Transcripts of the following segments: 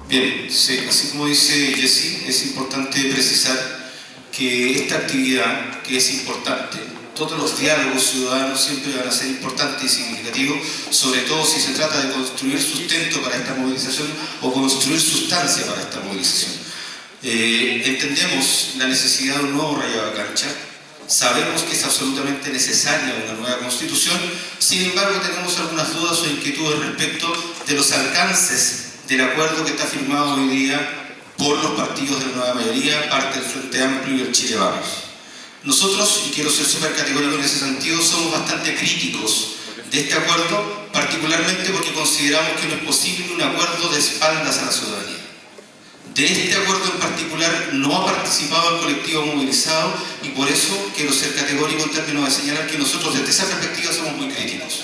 Bien, sí, así como dice Jessy, es importante precisar que esta actividad, que es importante, todos los diálogos ciudadanos siempre van a ser importantes y significativos, sobre todo si se trata de construir sustento para esta movilización o construir sustancia para esta movilización. Entendemos la necesidad de un nuevo Rayado de Cancha, sabemos que es absolutamente necesaria una nueva constitución, sin embargo tenemos algunas dudas o inquietudes respecto de los alcances del acuerdo que está firmado hoy día por los partidos de la nueva mayoría, parte del Frente Amplio y el Chile Vamos. Nosotros, y quiero ser súper categórico en ese sentido, somos bastante críticos de este acuerdo, particularmente porque consideramos que no es posible un acuerdo de espaldas a la ciudadanía. De este acuerdo en particular no ha participado el colectivo movilizado y por eso quiero ser categórico en términos de señalar que nosotros desde esa perspectiva somos muy críticos.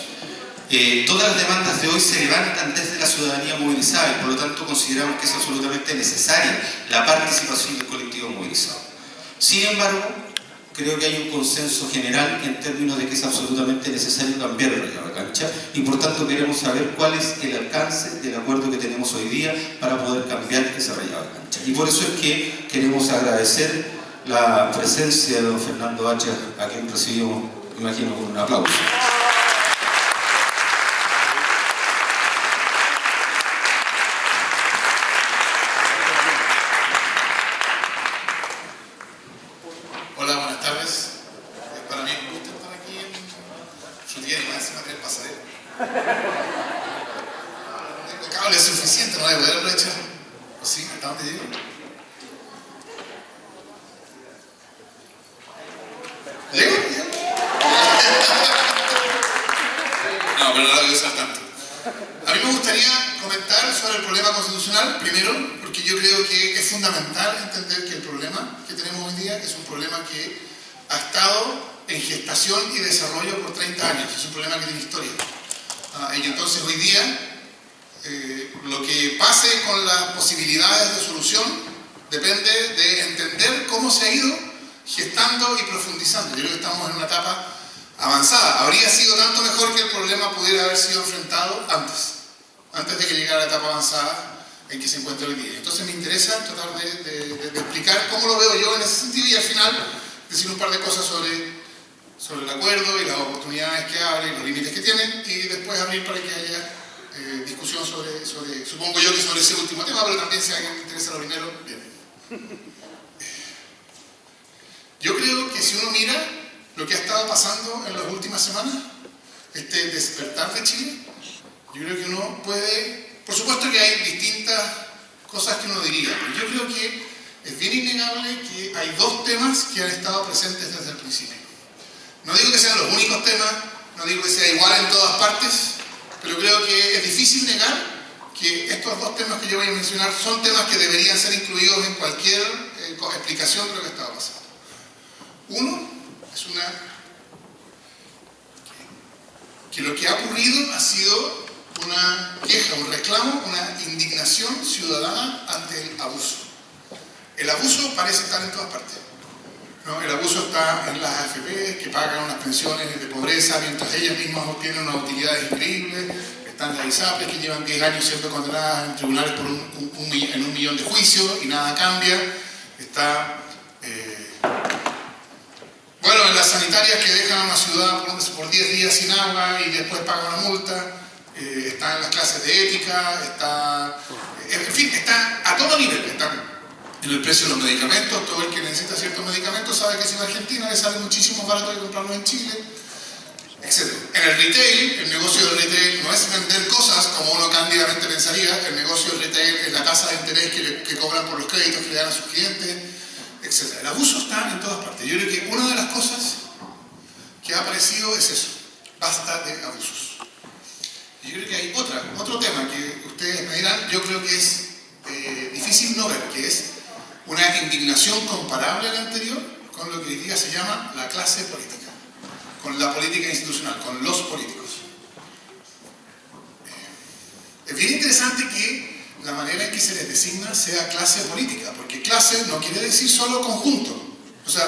Todas las demandas de hoy se levantan desde la ciudadanía movilizada y por lo tanto consideramos que es absolutamente necesaria la participación del colectivo movilizado. Sin embargo, creo que hay un consenso general en términos de que es absolutamente necesario cambiar el Rayado de Cancha y por tanto queremos saber cuál es el alcance del acuerdo que tenemos hoy día para poder cambiar ese Rayado de Cancha. Y por eso es que queremos agradecer la presencia de don Fernando Hacha, a quien recibimos, imagino, con un aplauso. Y desarrollo por 30 años, es un problema que tiene historia. Y entonces hoy día lo que pase con las posibilidades de solución depende de entender cómo se ha ido gestando y profundizando. Yo creo que estamos en una etapa avanzada. Habría sido tanto mejor que el problema pudiera haber sido enfrentado antes de que llegara la etapa avanzada en que se encuentra hoy día. Entonces me interesa tratar de explicar cómo lo veo yo en ese sentido y al final decir un par de cosas sobre el acuerdo y las oportunidades que abre y los límites que tiene y después abrir para que haya discusión sobre, supongo yo que sobre ese último tema, pero también si a alguien le interesa lo primero, bien. Yo creo que si uno mira lo que ha estado pasando en las últimas semanas, este despertar de Chile, yo creo que uno puede, por supuesto que hay distintas cosas que uno diría, pero yo creo que es bien innegable que hay dos temas que han estado presentes desde el principio. No digo que sean los únicos temas, no digo que sea igual en todas partes, pero creo que es difícil negar que estos dos temas que yo voy a mencionar son temas que deberían ser incluidos en cualquier explicación de lo que estaba pasando. Uno es que lo que ha ocurrido ha sido una queja, un reclamo, una indignación ciudadana ante el abuso. El abuso parece estar en todas partes. ¿No? El abuso está en las AFP, que pagan unas pensiones de pobreza mientras ellas mismas obtienen unas utilidades increíbles. Están las ISAPRES, que llevan 10 años siendo condenadas en tribunales por en 1 millón de juicios y nada cambia. Está, bueno, en las sanitarias que dejan a una ciudad por 10 días sin agua y después pagan una multa. Está en las clases de ética, está, en fin, está a todo nivel. Está en el precio de los medicamentos. Todo el que necesita ciertos medicamentos sabe que si en Argentina le sale muchísimo más barato que comprarlos en Chile, etc. En el retail, el negocio del retail no es vender cosas como uno cándidamente pensaría. El negocio del retail es la tasa de interés que cobran por los créditos que le dan a sus clientes, etc. El abuso está en todas partes. Yo creo que una de las cosas que ha aparecido es eso: basta de abusos. Y yo creo que hay otro tema que ustedes me dirán, yo creo que es difícil no ver, que es una indignación comparable a la anterior con lo que hoy día se llama la clase política, con la política institucional, con los políticos. Es bien interesante que la manera en que se les designa sea clase política, porque clase no quiere decir solo conjunto. O sea,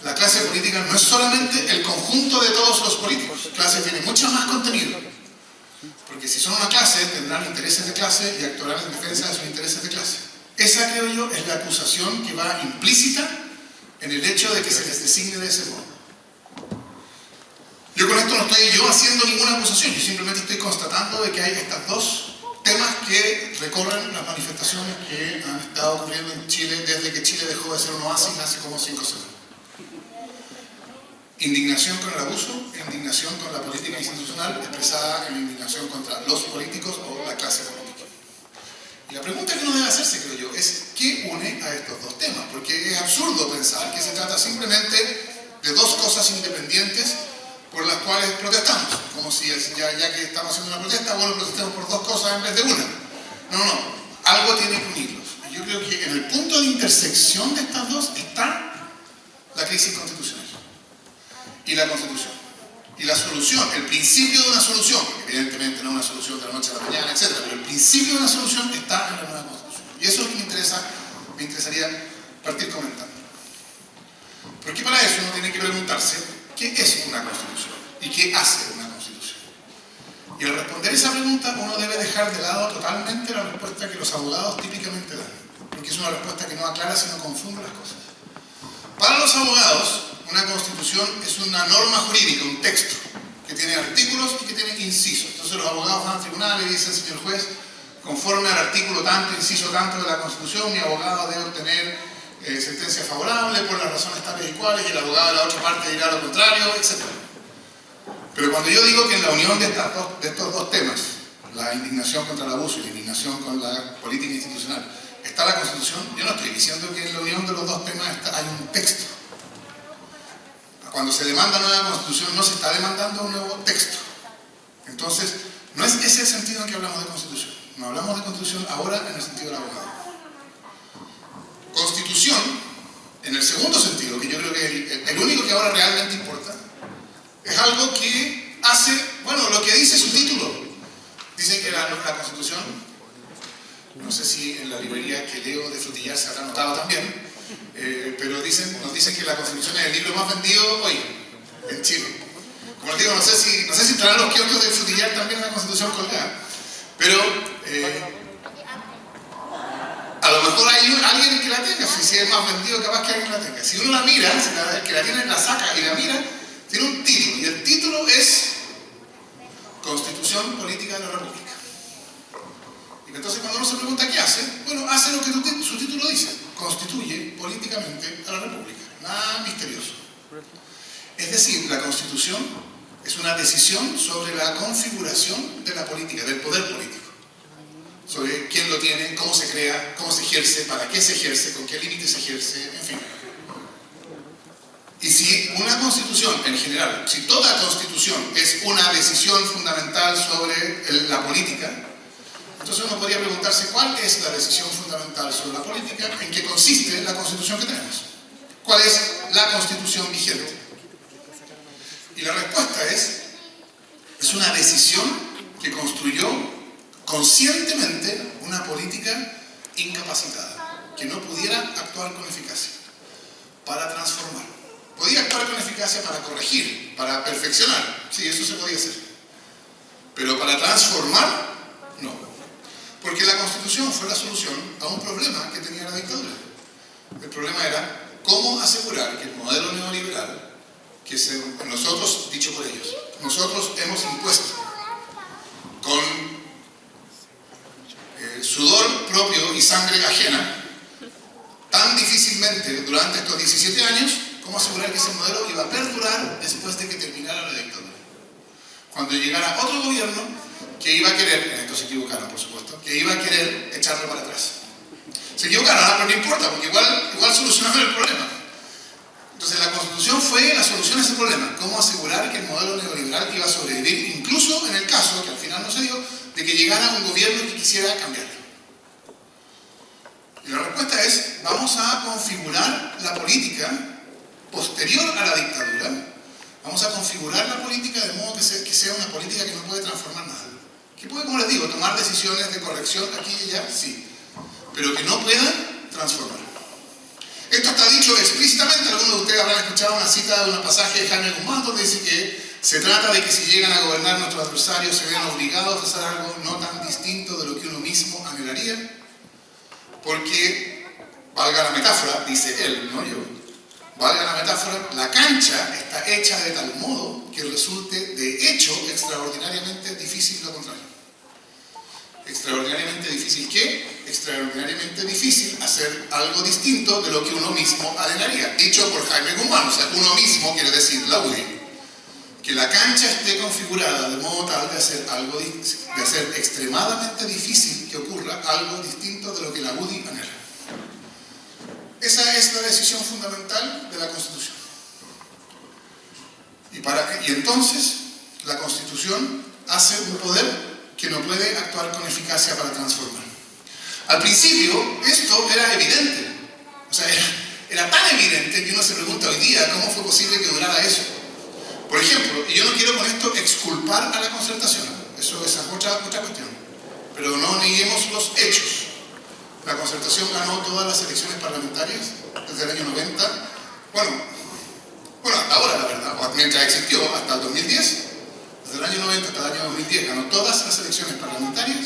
la clase política no es solamente el conjunto de todos los políticos. Clase tiene mucho más contenido. Porque si son una clase, tendrán intereses de clase y actuarán en defensa de sus intereses de clase. Esa, creo yo, es la acusación que va implícita en el hecho de que se les designe de ese modo. Yo con esto no estoy yo haciendo ninguna acusación, yo simplemente estoy constatando de que hay estos dos temas que recorren las manifestaciones que han estado ocurriendo en Chile desde que Chile dejó de ser un oasis hace como 5 semanas. Indignación con el abuso, indignación con la política institucional expresada en indignación contra los políticos o la clase política. Y la pregunta que uno debe hacerse, creo yo, es ¿qué une a estos dos temas? Porque es absurdo pensar que se trata simplemente de dos cosas independientes por las cuales protestamos. Como si ya que estamos haciendo una protesta, bueno, protestemos por dos cosas en vez de una. No, algo tiene que unirlos. Y yo creo que en el punto de intersección de estas dos está la crisis constitucional y la Constitución. Y la solución, el principio de una solución, porque evidentemente no es una solución de la noche a la mañana, etc., pero el principio de una solución está en la nueva Constitución. Y eso es lo que me interesaría partir comentando. Porque para eso uno tiene que preguntarse ¿qué es una Constitución? ¿Y qué hace una Constitución? Y al responder esa pregunta uno debe dejar de lado totalmente la respuesta que los abogados típicamente dan. Porque es una respuesta que no aclara sino confunde las cosas. Para los abogados, una Constitución es una norma jurídica, un texto, que tiene artículos y que tiene incisos. Entonces los abogados van al tribunal y dicen, señor juez, conforme al artículo tanto, inciso tanto de la Constitución, mi abogado debe obtener sentencia favorable por las razones tales y cuales, y el abogado de la otra parte dirá lo contrario, etc. Pero cuando yo digo que en la unión de estos dos temas, la indignación contra el abuso y la indignación con la política institucional, está la Constitución, yo no estoy diciendo que en la unión de los dos temas hay un texto. Cuando se demanda una nueva Constitución no se está demandando un nuevo texto. Entonces, no es ese el sentido en que hablamos de Constitución. No hablamos de Constitución ahora en el sentido del abogado. Constitución, en el segundo sentido, que yo creo que es el único que ahora realmente importa, es algo que hace, bueno, lo que dice su título. Dicen que la Constitución, no sé si en la librería que leo de Frutillar se habrá notado también, pero nos dicen que la Constitución es el libro más vendido hoy en Chile. Como les digo, no sé si estarán los kioscos de Frutillar también en la Constitución colgada, pero a lo mejor hay alguien que la tenga, si es más vendido capaz que alguien la tenga. Si uno la mira, el que la tiene la saca y la mira, tiene un título, y el título es Constitución Política de la República. Y entonces cuando uno se pregunta qué hace, bueno, hace lo que su título dice, constituye políticamente a la República. Nada misterioso. Es decir, la Constitución es una decisión sobre la configuración de la política, del poder político. Sobre quién lo tiene, cómo se crea, cómo se ejerce, para qué se ejerce, con qué límites se ejerce, en fin. Y si una Constitución, en general, si toda Constitución es una decisión fundamental sobre la política, entonces uno podría preguntarse cuál es la decisión fundamental sobre la política, en qué consiste la Constitución que tenemos. ¿Cuál es la Constitución vigente? Y la respuesta es una decisión que construyó conscientemente una política incapacitada, que no pudiera actuar con eficacia, para transformar. Podía actuar con eficacia para corregir, para perfeccionar, sí, eso se podía hacer. Pero para transformar, no. Porque la Constitución fue la solución a un problema que tenía la dictadura. El problema era cómo asegurar que el modelo neoliberal, que nosotros, dicho por ellos, nosotros hemos impuesto con sudor propio y sangre ajena, tan difícilmente durante estos 17 años, cómo asegurar que ese modelo iba a perdurar después de que terminara la dictadura. Cuando llegara otro gobierno que iba a querer, en esto se equivocaron por supuesto, que iba a querer echarlo para atrás. Se equivocaron, pero no importa, porque igual solucionaron el problema. Entonces la Constitución fue la solución a ese problema, cómo asegurar que el modelo neoliberal iba a sobrevivir, incluso en el caso, que al final no se dio, de que llegara un gobierno que quisiera cambiarlo. Y la respuesta es, vamos a configurar la política posterior a la dictadura, vamos a configurar la política de modo que sea una política que no puede transformar nada, que Que puede, como les digo, tomar decisiones de corrección aquí y allá, sí, pero que no pueda transformar. Esto está dicho explícitamente, algunos de ustedes habrán escuchado una cita de un pasaje de Jaime Guzmán donde dice que se trata de que si llegan a gobernar nuestros adversarios se vean obligados a hacer algo no tan distinto de lo que uno mismo anhelaría, porque, valga la metáfora, dice él, no yo, valga la metáfora, la cancha está hecha de tal modo que resulte de hecho extraordinariamente difícil lo contrario. ¿Extraordinariamente difícil qué? Extraordinariamente difícil hacer algo distinto de lo que uno mismo anhelaría. Dicho por Jaime Guzmán, o sea, uno mismo quiere decir la UDI. Que la cancha esté configurada de modo tal de hacer extremadamente difícil que ocurra algo distinto de lo que la UDI anhela. Esa es la decisión fundamental de la Constitución. Y entonces la Constitución hace un poder que no puede actuar con eficacia para transformar. Al principio esto era evidente, o sea, era tan evidente que uno se pregunta hoy día cómo fue posible que durara eso. Por ejemplo, y yo no quiero con esto exculpar a la concertación, esa es otra cuestión, pero no neguemos los hechos. La concertación ganó todas las elecciones parlamentarias desde el año 90, bueno, hasta ahora la verdad, o mientras existió, hasta el 2010. Desde el año 90 hasta el año 2010 ganó todas las elecciones parlamentarias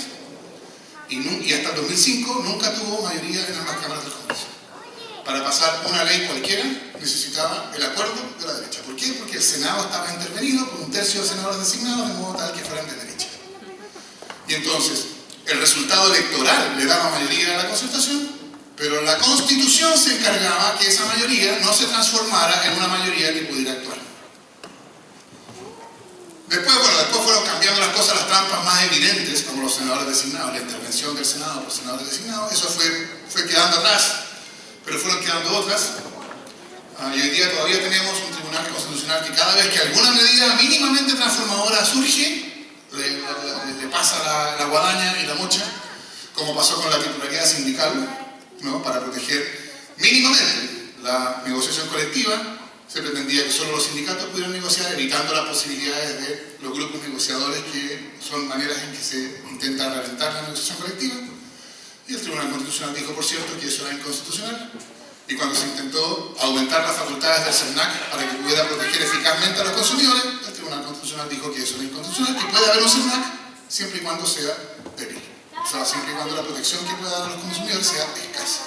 y hasta el 2005 nunca tuvo mayoría en ambas cámaras del Congreso. Para pasar una ley cualquiera necesitaba el acuerdo de la derecha. ¿Por qué? Porque el Senado estaba intervenido por un tercio de senadores designados de modo tal que fueran de derecha. Y entonces el resultado electoral le daba mayoría a la concertación, pero la Constitución se encargaba que esa mayoría no se transformara en una mayoría que pudiera actuar. Después fueron cambiando las cosas, las trampas más evidentes, como los senadores designados, la intervención del Senado por senadores designados, eso fue quedando atrás, pero fueron quedando otras. Y hoy día todavía tenemos un tribunal constitucional que cada vez que alguna medida mínimamente transformadora surge, le pasa la guadaña y la mocha, como pasó con la titularidad sindical, ¿no? Para proteger mínimamente la negociación colectiva. Se pretendía que solo los sindicatos pudieran negociar, evitando las posibilidades de los grupos negociadores, que son maneras en que se intenta reventar la negociación colectiva. Y el Tribunal Constitucional dijo, por cierto, que eso era inconstitucional. Y cuando se intentó aumentar las facultades del CERNAC para que pudiera proteger eficazmente a los consumidores, el Tribunal Constitucional dijo que eso era inconstitucional, que puede haber un CERNAC siempre y cuando sea débil. O sea, siempre y cuando la protección que pueda dar a los consumidores sea escasa.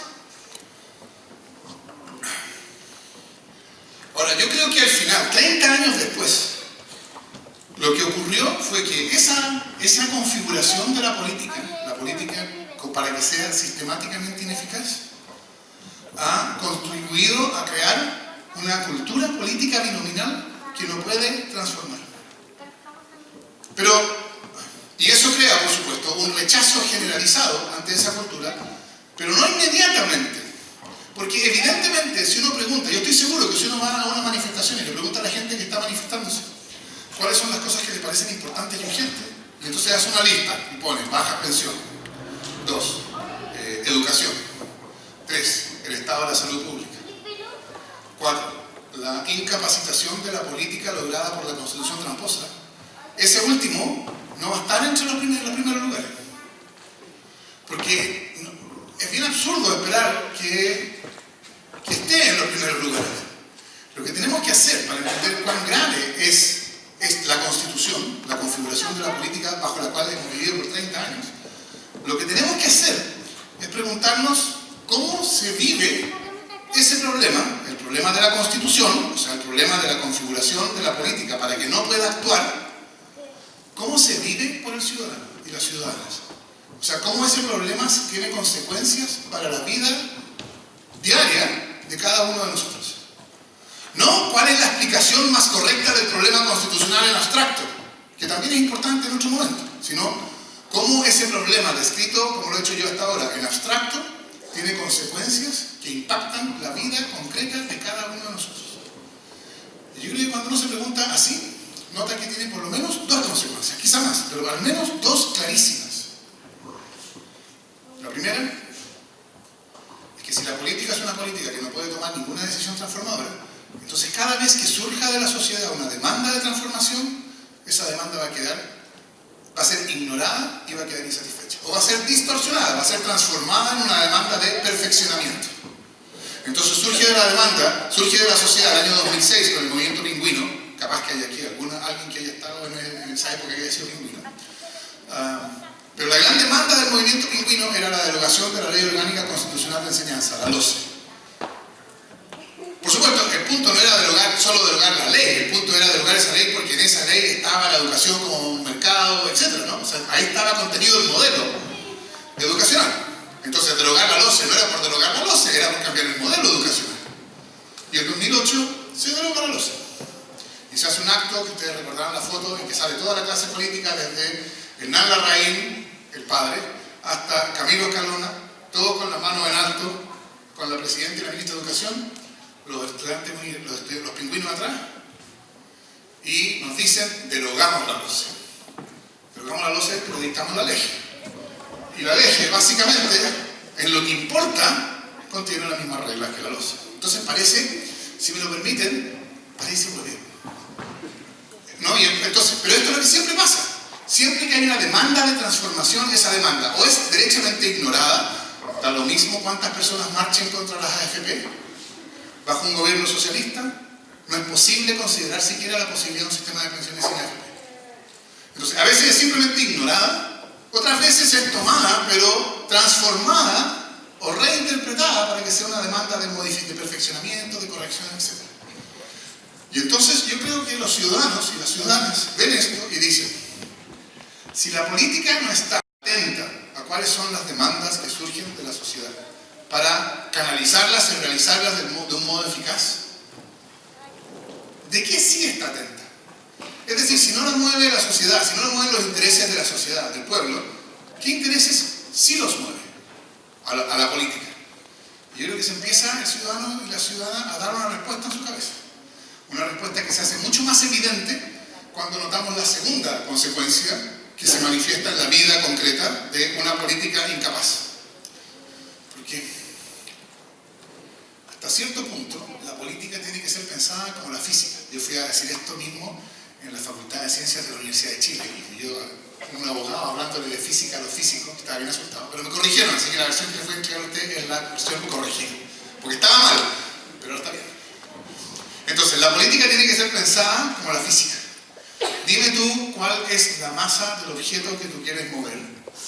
Ahora, yo creo que al final, 30 años después, lo que ocurrió fue que esa configuración de la política para que sea sistemáticamente ineficaz, ha contribuido a crear una cultura política binominal que no puede transformar. Y eso crea, por supuesto, un rechazo generalizado ante esa cultura, pero no inmediatamente. Porque evidentemente, si uno pregunta, yo estoy seguro que si uno va a una manifestación y le pregunta a la gente que está manifestándose cuáles son las cosas que le parecen importantes y urgentes, y entonces hace una lista y pone bajas pensiones, 2, educación, 3, el estado de la salud pública, 4, la incapacitación de la política lograda por la Constitución tramposa. Ese último no va a estar entre los primeros lugares, porque es bien absurdo esperar que esté en los primeros lugares. Lo que tenemos que hacer para entender cuán grave es la Constitución, la configuración de la política bajo la cual hemos vivido por 30 años, lo que tenemos que hacer es preguntarnos cómo se vive ese problema, el problema de la Constitución, o sea, el problema de la configuración de la política para que no pueda actuar, cómo se vive por el ciudadano y las ciudadanas. O sea, cómo ese problema tiene consecuencias para la vida diaria de cada uno de nosotros. No cuál es la explicación más correcta del problema constitucional en abstracto, que también es importante en otro momento, sino cómo ese problema descrito, como lo he hecho yo hasta ahora, en abstracto, tiene consecuencias que impactan la vida concreta de cada uno de nosotros. Y yo creo que cuando uno se pregunta así, nota que tiene por lo menos 2 consecuencias, quizá más, pero al menos 2 clarísimas. La primera es que si la política es una política que no puede tomar ninguna decisión transformadora, entonces cada vez que surja de la sociedad una demanda de transformación, esa demanda va a quedar va a ser ignorada y va a quedar insatisfecha. O va a ser distorsionada, va a ser transformada en una demanda de perfeccionamiento. Entonces surge de la demanda, surge de la sociedad el año 2006 con el movimiento pingüino, capaz que haya aquí alguien que haya estado en esa época que haya sido pingüino. Pero la gran demanda del movimiento pingüino era la derogación de la Ley Orgánica Constitucional de Enseñanza, la LOCE. Por supuesto, el punto no era solo derogar la ley, el punto era derogar esa ley porque en esa ley estaba la educación como un mercado, etc., ¿no? O sea, ahí estaba contenido el modelo educacional. Entonces, derogar la LOCE no era por derogar la LOCE, era por cambiar el modelo educacional. Y en 2008 se deroga la LOCE. Y se hace un acto, que ustedes recordarán la foto, en que sale toda la clase política, desde Hernán Larraín, el padre, hasta Camilo Escalona, todos con la mano en alto, con la presidenta y la ministra de Educación, los estudiantes, los pingüinos atrás, y nos dicen, derogamos la LOCE. Derogamos la LOCE, pero dictamos la ley. Y la ley, básicamente, en lo que importa, contiene las mismas reglas que la LOCE. Entonces parece, si me lo permiten, parece muy bien. ¿No? Entonces, pero esto es lo que siempre pasa. Siempre que hay una demanda de transformación, esa demanda o es derechamente ignorada, da lo mismo cuántas personas marchen contra las AFP. Bajo un gobierno socialista, no es posible considerar siquiera la posibilidad de un sistema de pensiones sin AFP. Entonces, a veces es simplemente ignorada, otras veces es tomada, pero transformada o reinterpretada para que sea una demanda de perfeccionamiento, de corrección, etc. Y entonces yo creo que los ciudadanos y las ciudadanas ven esto y dicen, si la política no está atenta a cuáles son las demandas que surgen de la sociedad para canalizarlas y realizarlas de un modo eficaz, ¿de qué sí está atenta? Es decir, si no lo mueve la sociedad, si no lo mueven los intereses de la sociedad, del pueblo, ¿qué intereses sí los mueve a la política? Y yo creo que se empieza el ciudadano y la ciudadana a dar una respuesta en su cabeza. Una respuesta que se hace mucho más evidente cuando notamos la segunda consecuencia que se manifiesta en la vida concreta de una política incapaz. Porque hasta cierto punto la política tiene que ser pensada como la física. Yo fui a decir esto mismo en la Facultad de Ciencias de la Universidad de Chile. Y yo, un abogado hablándole de física a los físicos, estaba bien asustado. Pero me corrigieron, así que la versión que le fue a entregar a usted es la versión corregida. Porque estaba mal, pero ahora está bien. Entonces, la política tiene que ser pensada como la física. Dime tú cuál es la masa del objeto que tú quieres mover.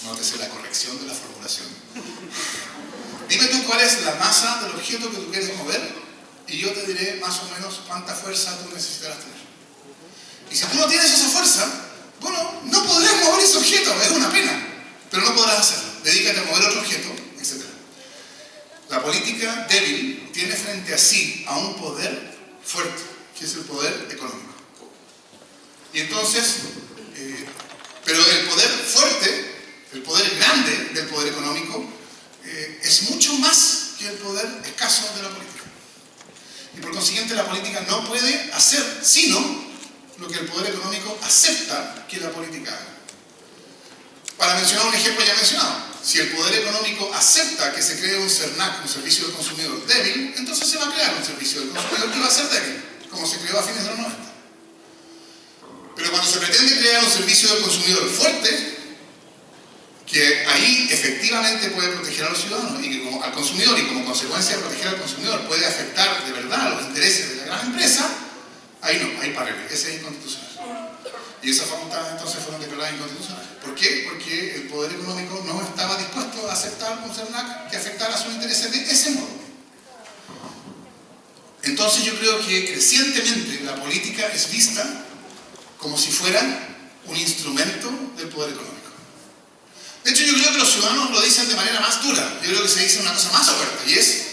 Nótese la corrección de la formulación. Dime tú cuál es la masa del objeto que tú quieres mover y yo te diré más o menos cuánta fuerza tú necesitarás tener. Y si tú no tienes esa fuerza, bueno, no podrás mover ese objeto, es una pena, pero no podrás hacerlo. Dedícate a mover otro objeto, etc. La política débil tiene frente a sí a un poder fuerte, que es el poder económico. Y entonces, pero el poder fuerte, el poder grande del poder económico, es mucho más que el poder escaso de la política. Y por consiguiente la política no puede hacer sino lo que el poder económico acepta que la política haga. Para mencionar un ejemplo ya mencionado, si el poder económico acepta que se cree un CERNAC, un servicio del consumidor débil, entonces se va a crear un servicio del consumidor que va a ser débil, como se creó a fines de los 90. Pero cuando se pretende crear un servicio del consumidor fuerte, que ahí efectivamente puede proteger a los ciudadanos y que al consumidor y como consecuencia de proteger al consumidor puede afectar de verdad los intereses de la gran empresa, ahí no, ahí párele, ese es inconstitucional. Y esas facultades entonces fueron declaradas inconstitucionales. ¿Por qué? Porque el poder económico no estaba dispuesto a aceptar un CERNAC que afectara sus intereses de ese modo. Entonces yo creo que crecientemente la política es vista como si fuera un instrumento del poder económico. De hecho, yo creo que los ciudadanos lo dicen de manera más dura. Yo creo que se dice una cosa más fuerte, y es: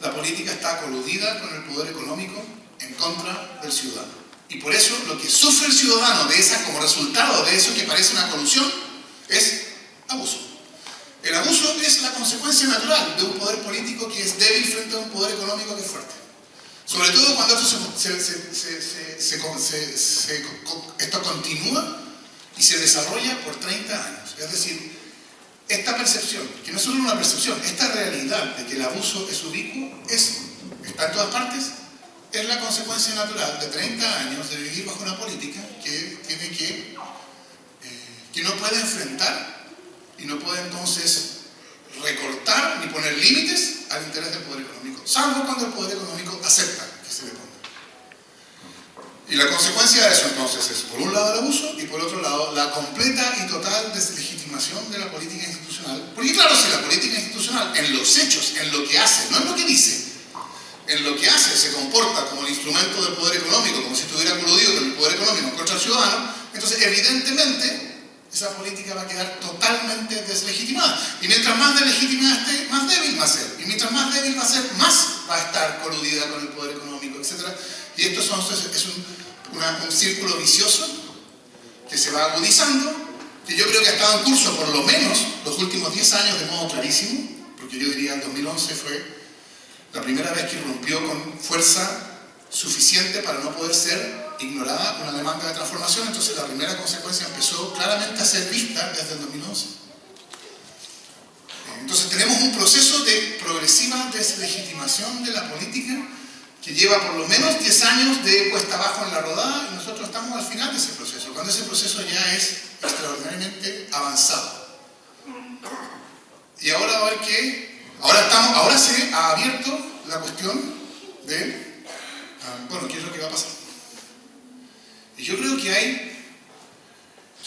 la política está coludida con el poder económico en contra del ciudadano. Y por eso lo que sufre el ciudadano como resultado de eso que parece una colusión es abuso. El abuso es la consecuencia natural de un poder político que es débil frente a un poder económico que es fuerte. Sobre todo cuando esto continúa y se desarrolla por 30 años. Es decir, esta percepción, que no es solo una percepción, esta realidad de que el abuso es ubicuo, está en todas partes, es la consecuencia natural de 30 años de vivir bajo una política que tiene que que no puede enfrentar y no puede entonces recortar ni poner límites al interés del poder económico, salvo cuando el poder económico acepta que se le ponga. Y la consecuencia de eso entonces es, por un lado, el abuso y por otro lado, la completa y total deslegitimación de la política institucional. Porque claro, si la política institucional en los hechos, en lo que hace, no en lo que dice, en lo que hace se comporta como el instrumento del poder económico, como si estuviera coludido con el poder económico contra el ciudadano, entonces evidentemente esa política va a quedar totalmente deslegitimada. Y mientras más deslegitimada esté, más débil va a ser. Y mientras más débil va a ser, más va a estar coludida con el poder económico, etc. Y esto es un círculo vicioso que se va agudizando, que yo creo que ha estado en curso por lo menos los últimos 10 años de modo clarísimo, porque yo diría el 2011 fue la primera vez que irrumpió con fuerza suficiente para no poder ser ignorada una demanda de transformación. Entonces la primera consecuencia empezó claramente a ser vista desde el 2011. Entonces tenemos un proceso de progresiva deslegitimación de la política que lleva por lo menos 10 años de puesta abajo en la rodada, y nosotros estamos al final de ese proceso, cuando ese proceso ya es extraordinariamente avanzado. Y ahora a ver qué... Ahora se ha abierto la cuestión de, bueno, ¿qué es lo que va a pasar? Y yo creo que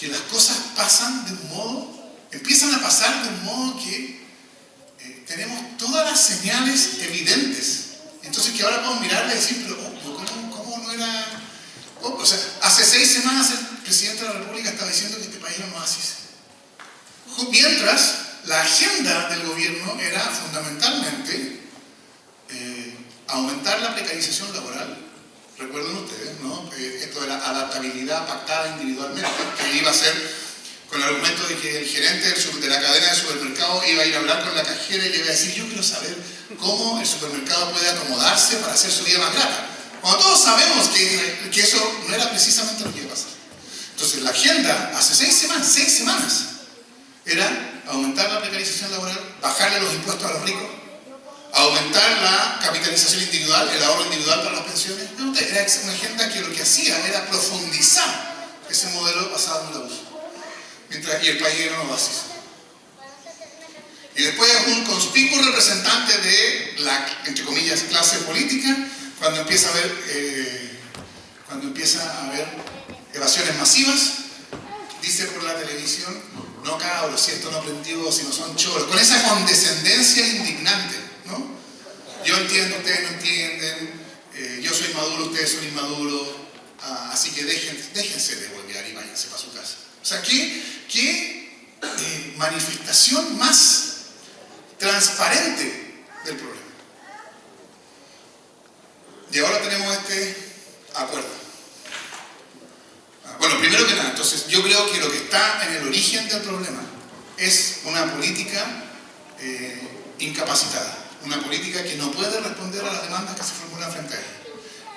las cosas pasan de un modo, empiezan a pasar de un modo que tenemos todas las señales evidentes. Entonces que ahora podemos mirarle y decir, pero ¿cómo no era? O sea, hace 6 semanas el presidente de la República estaba diciendo que este país era un oasis. Mientras la agenda del gobierno era fundamentalmente aumentar la precarización laboral. Recuerden ustedes, ¿no? Esto de la adaptabilidad pactada individualmente, que iba a ser con el argumento de que el gerente de la cadena de supermercado iba a ir a hablar con la cajera y le iba a decir, yo quiero saber cómo el supermercado puede acomodarse para hacer su vida más grata. Cuando todos sabemos que eso no era precisamente lo que iba a pasar. Entonces la agenda hace 6 semanas, era aumentar la precarización laboral, bajarle los impuestos a los ricos, aumentar la capitalización individual, el ahorro individual para las pensiones. No, era una agenda que lo que hacía era profundizar ese modelo basado en el abuso. Y el país era un oasis. Y después un conspicuo representante de la, entre comillas, clase política, cuando empieza a haber evasiones masivas, dice por la televisión, no cabros, si esto no aprendió, si no son choros, con esa condescendencia indignante, ¿no? Yo entiendo, ustedes no entienden, yo soy maduro, ustedes son inmaduros, así que déjense de volver y váyanse para su casa. O sea, ¿qué manifestación más transparente del problema? Y ahora tenemos este acuerdo. Bueno, primero que nada, entonces yo creo que lo que está en el origen del problema es una política incapacitada, una política que no puede responder a las demandas que se formulan frente a ella.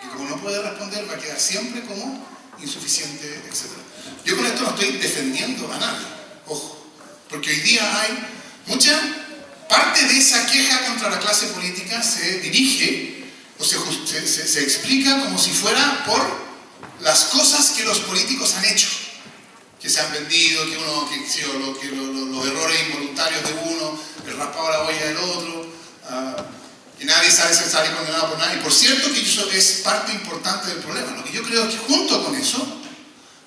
Y como no puede responder, va a quedar siempre como insuficiente, etc. Yo con esto no estoy defendiendo a nadie, ojo, porque hoy día hay mucha parte de esa queja contra la clase política se dirige o se explica como si fuera por las cosas que los políticos han hecho, que se han vendido, que los errores involuntarios de uno, el raspado a la olla del otro, que nadie sabe si sale condenado por nadie. Y por cierto que eso es parte importante del problema. Lo que yo creo es que junto con eso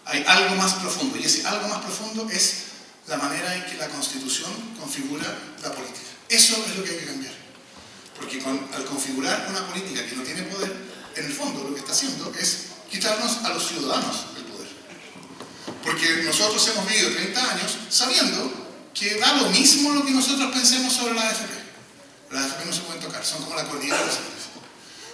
hay algo más profundo, y ese algo más profundo es la manera en que la Constitución configura la política. Eso es lo que hay que cambiar. Porque al configurar una política que no tiene poder, en el fondo lo que está haciendo es quitarnos a los ciudadanos del poder. Porque nosotros hemos vivido 30 años sabiendo que da lo mismo lo que nosotros pensemos sobre la AFP. Las AFP no se pueden tocar, son como la cordillera de los Andes.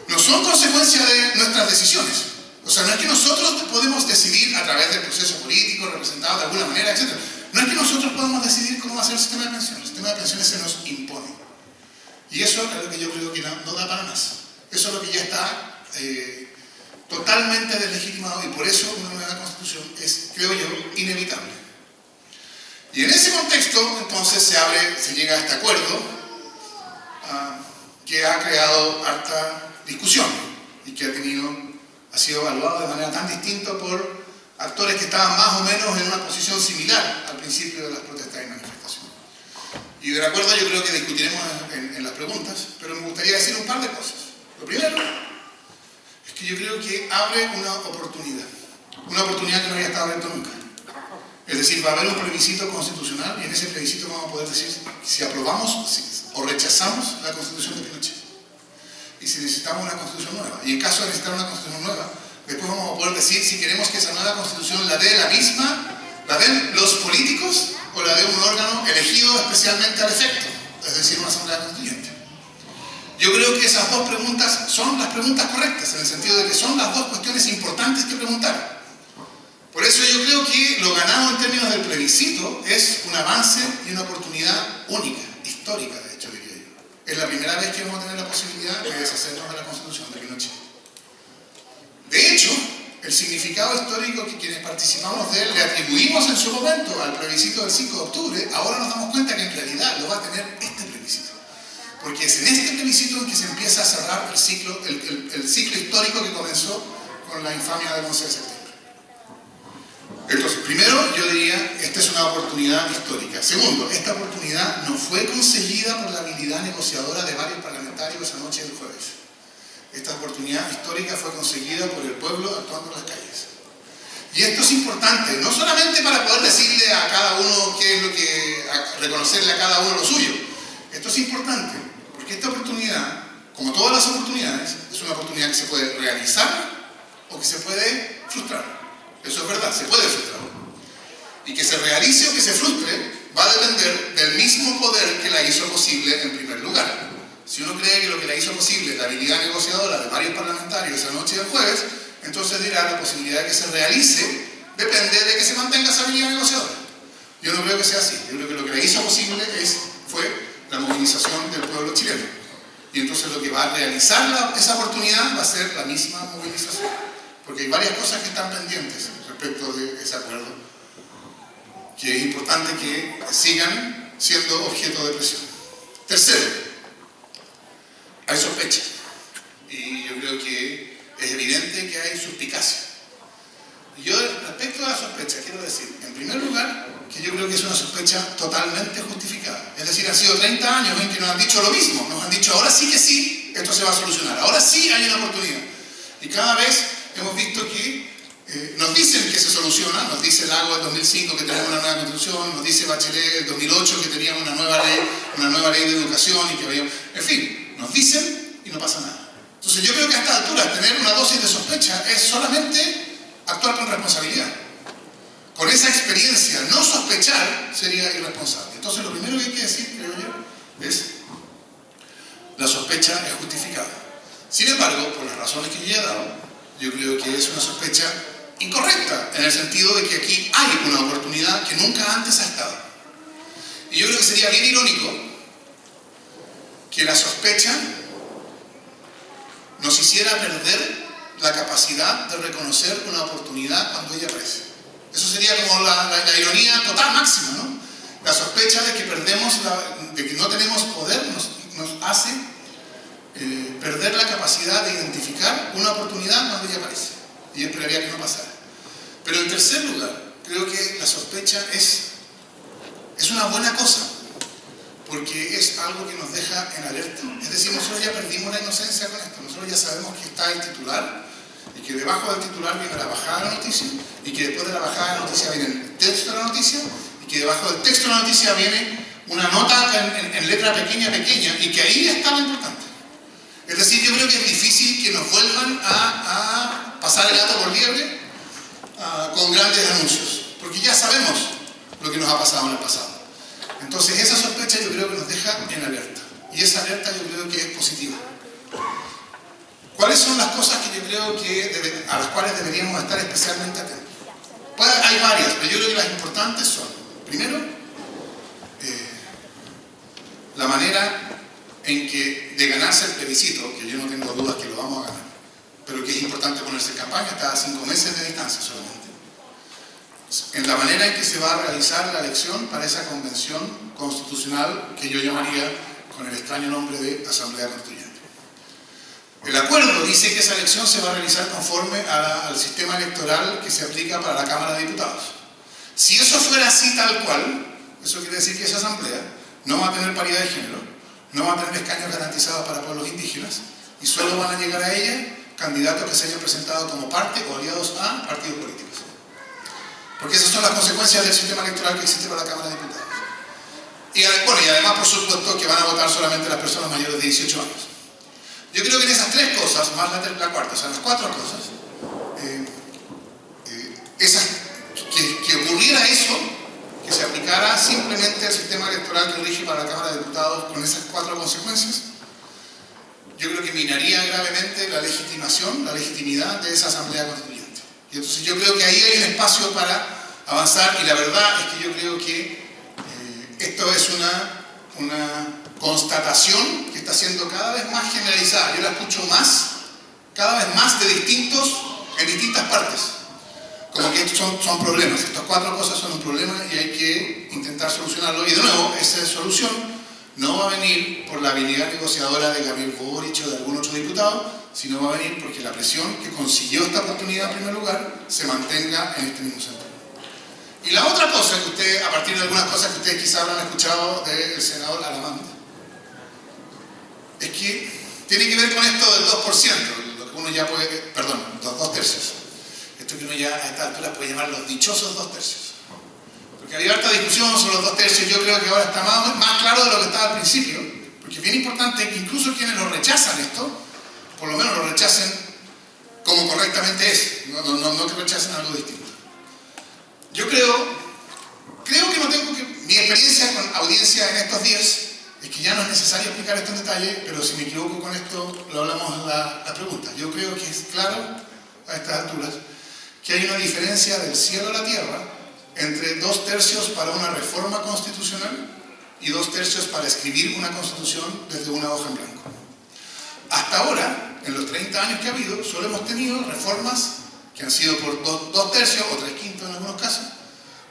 No son consecuencia de nuestras decisiones. O sea, no es que nosotros podemos decidir a través del proceso político, representado de alguna manera, etc. No es que nosotros podamos decidir cómo va a ser el sistema de pensiones. El sistema de pensiones se nos impone. Y eso es lo que yo creo que no da para más. Eso es lo que ya está totalmente deslegitimado, y por eso una nueva constitución es, creo yo, inevitable. Y en ese contexto, entonces, se llega a este acuerdo que ha creado harta discusión y que ha sido evaluado de manera tan distinta por actores que estaban más o menos en una posición similar al principio de las protestas y manifestaciones. Y del acuerdo yo creo que discutiremos en las preguntas, pero me gustaría decir un par de cosas. Lo primero es que yo creo que abre una oportunidad que no había estado abierta nunca. Es decir, va a haber un plebiscito constitucional y en ese plebiscito vamos a poder decir si aprobamos o rechazamos la Constitución de Pinochet. Y si necesitamos una Constitución nueva. Y en caso de necesitar una Constitución nueva, después vamos a poder decir si queremos que esa nueva Constitución la dé la misma, la den los políticos o la dé un órgano elegido especialmente al efecto, es decir, una Asamblea Constituyente. Yo creo que esas dos preguntas son las preguntas correctas, en el sentido de que son las dos cuestiones importantes que preguntar. Por eso yo creo que lo ganado en términos del plebiscito es un avance y una oportunidad única, histórica de hecho, diría yo. Es la primera vez que vamos a tener la posibilidad de deshacernos de la Constitución de Pinochet. De hecho, el significado histórico que quienes participamos de él le atribuimos en su momento al plebiscito del 5 de octubre, ahora nos damos cuenta que en realidad lo va a tener este plebiscito. Porque es en este plebiscito en que se empieza a cerrar el ciclo histórico que comenzó con la infamia del 11 de septiembre. Entonces, primero yo diría, esta es una oportunidad histórica. Segundo, esta oportunidad no fue conseguida por la habilidad negociadora de varios parlamentarios esa noche del jueves. Esta oportunidad histórica fue conseguida por el pueblo actuando en las calles. Y esto es importante, no solamente para poder decirle a cada uno qué es lo que, reconocerle a cada uno lo suyo. Esto es importante, porque esta oportunidad, como todas las oportunidades, es una oportunidad que se puede realizar o que se puede frustrar. Eso es verdad, se puede frustrar. Y que se realice o que se frustre va a depender del mismo poder que la hizo posible en primer lugar. Si uno cree que lo que la hizo posible es la habilidad negociadora de varios parlamentarios esa noche del jueves, entonces dirá la posibilidad de que se realice depende de que se mantenga esa habilidad negociadora. Yo no creo que sea así. Yo creo que lo que la hizo posible fue la movilización del pueblo chileno. Y entonces lo que va a realizar esa oportunidad va a ser la misma movilización. Porque hay varias cosas que están pendientes respecto de ese acuerdo, que es importante que sigan siendo objeto de presión. Tercero, hay sospecha. Y yo creo que es evidente que hay suspicacia. Y yo, respecto a la sospecha, quiero decir, en primer lugar, que yo creo que es una sospecha totalmente justificada. Es decir, han sido 30 años en que nos han dicho lo mismo. Nos han dicho, ahora sí que sí, esto se va a solucionar. Ahora sí hay una oportunidad. Y cada vez hemos visto que nos dicen que se soluciona, nos dice Lago del 2005 que tenemos una nueva constitución, nos dice Bachelet del 2008 que teníamos una nueva ley de educación y que había... En fin, nos dicen y no pasa nada. Entonces yo creo que a esta altura tener una dosis de sospecha es solamente actuar con responsabilidad. Con esa experiencia, no sospechar sería irresponsable. Entonces lo primero que hay que decir, creo yo, es la sospecha es justificada. Sin embargo, por las razones que yo ya he dado, yo creo que es una sospecha incorrecta, en el sentido de que aquí hay una oportunidad que nunca antes ha estado. Y yo creo que sería bien irónico que la sospecha nos hiciera perder la capacidad de reconocer una oportunidad cuando ella aparece. Eso sería como la ironía total máxima, ¿no? La sospecha de que perdemos, de que no tenemos poder nos hace perder la capacidad de identificar una oportunidad cuando ella aparece. Y yo esperaría que no pasara. Pero en tercer lugar, creo que la sospecha es una buena cosa, porque es algo que nos deja en alerta. Es decir, nosotros ya perdimos la inocencia con esto. Nosotros ya sabemos que está el titular, y que debajo del titular viene la bajada de la noticia, y que después de la bajada de la noticia viene el texto de la noticia, y que debajo del texto de la noticia viene una nota en letra pequeña, y que ahí está lo importante. Es decir, yo creo que es difícil que nos vuelvan a pasar el gato por liebre con grandes anuncios, porque ya sabemos lo que nos ha pasado en el pasado. Entonces esa sospecha yo creo que nos deja en alerta, y esa alerta yo creo que es positiva. ¿Cuáles son las cosas que yo creo que a las cuales deberíamos estar especialmente atentos? Pues hay varias, pero yo creo que las importantes son, primero, la manera en que de ganarse el plebiscito, que yo no tengo dudas que lo vamos a ganar, pero que es importante ponerse en campaña, está a 5 meses de distancia solamente, en la manera en que se va a realizar la elección para esa convención constitucional que yo llamaría con el extraño nombre de Asamblea Constituyente. El acuerdo dice que esa elección se va a realizar conforme al sistema electoral que se aplica para la Cámara de Diputados. Si eso fuera así tal cual, eso quiere decir que esa asamblea no va a tener paridad de género, no va a tener escaños garantizados para pueblos indígenas y solo van a llegar a ella candidatos que se hayan presentado como parte o aliados a partidos políticos. Porque esas son las consecuencias del sistema electoral que existe para la Cámara de Diputados. Y además, por supuesto, que van a votar solamente las personas mayores de 18 años. Yo creo que en esas tres cosas, más la cuarta, o sea, las cuatro cosas, que ocurriera eso, que se aplicara simplemente el sistema electoral que rige para la Cámara de Diputados con esas cuatro consecuencias, yo creo que minaría gravemente la legitimación, la legitimidad de esa Asamblea Constituyente. Y entonces yo creo que ahí hay un espacio para avanzar, y la verdad es que yo creo que esto es una constatación que está siendo cada vez más generalizada. Yo la escucho cada vez más en distintas partes. Como que estos son problemas. Estas cuatro cosas son un problema y hay que intentar solucionarlo. Y de nuevo, esa solución no va a venir por la habilidad negociadora de Gabriel Boric o de algún otro diputado, sino va a venir porque la presión que consiguió esta oportunidad en primer lugar se mantenga en este mismo sentido. Y la otra cosa que usted, a partir de algunas cosas que ustedes quizás habrán escuchado del senador Alamán, es que tiene que ver con esto del 2%, lo que uno ya puede, perdón, los 2 tercios. Esto que uno ya a esta altura puede llamar los dichosos 2 tercios. Porque había harta discusión sobre los 2 tercios, yo creo que ahora está más claro de lo que estaba al principio, porque es bien importante que incluso quienes lo rechazan esto, por lo menos lo rechacen como correctamente es, no que rechacen algo distinto. Yo creo que no tengo que... Mi experiencia con audiencia en estos días es que ya no es necesario explicar esto en detalle, pero si me equivoco con esto, lo hablamos en la pregunta. Yo creo que es claro, a estas alturas, que hay una diferencia del cielo a la tierra entre 2 tercios para una reforma constitucional y 2 tercios para escribir una constitución desde una hoja en blanco. Hasta ahora, en los 30 años que ha habido, solo hemos tenido reformas que han sido por 2 tercios o 3/5 en algunos casos,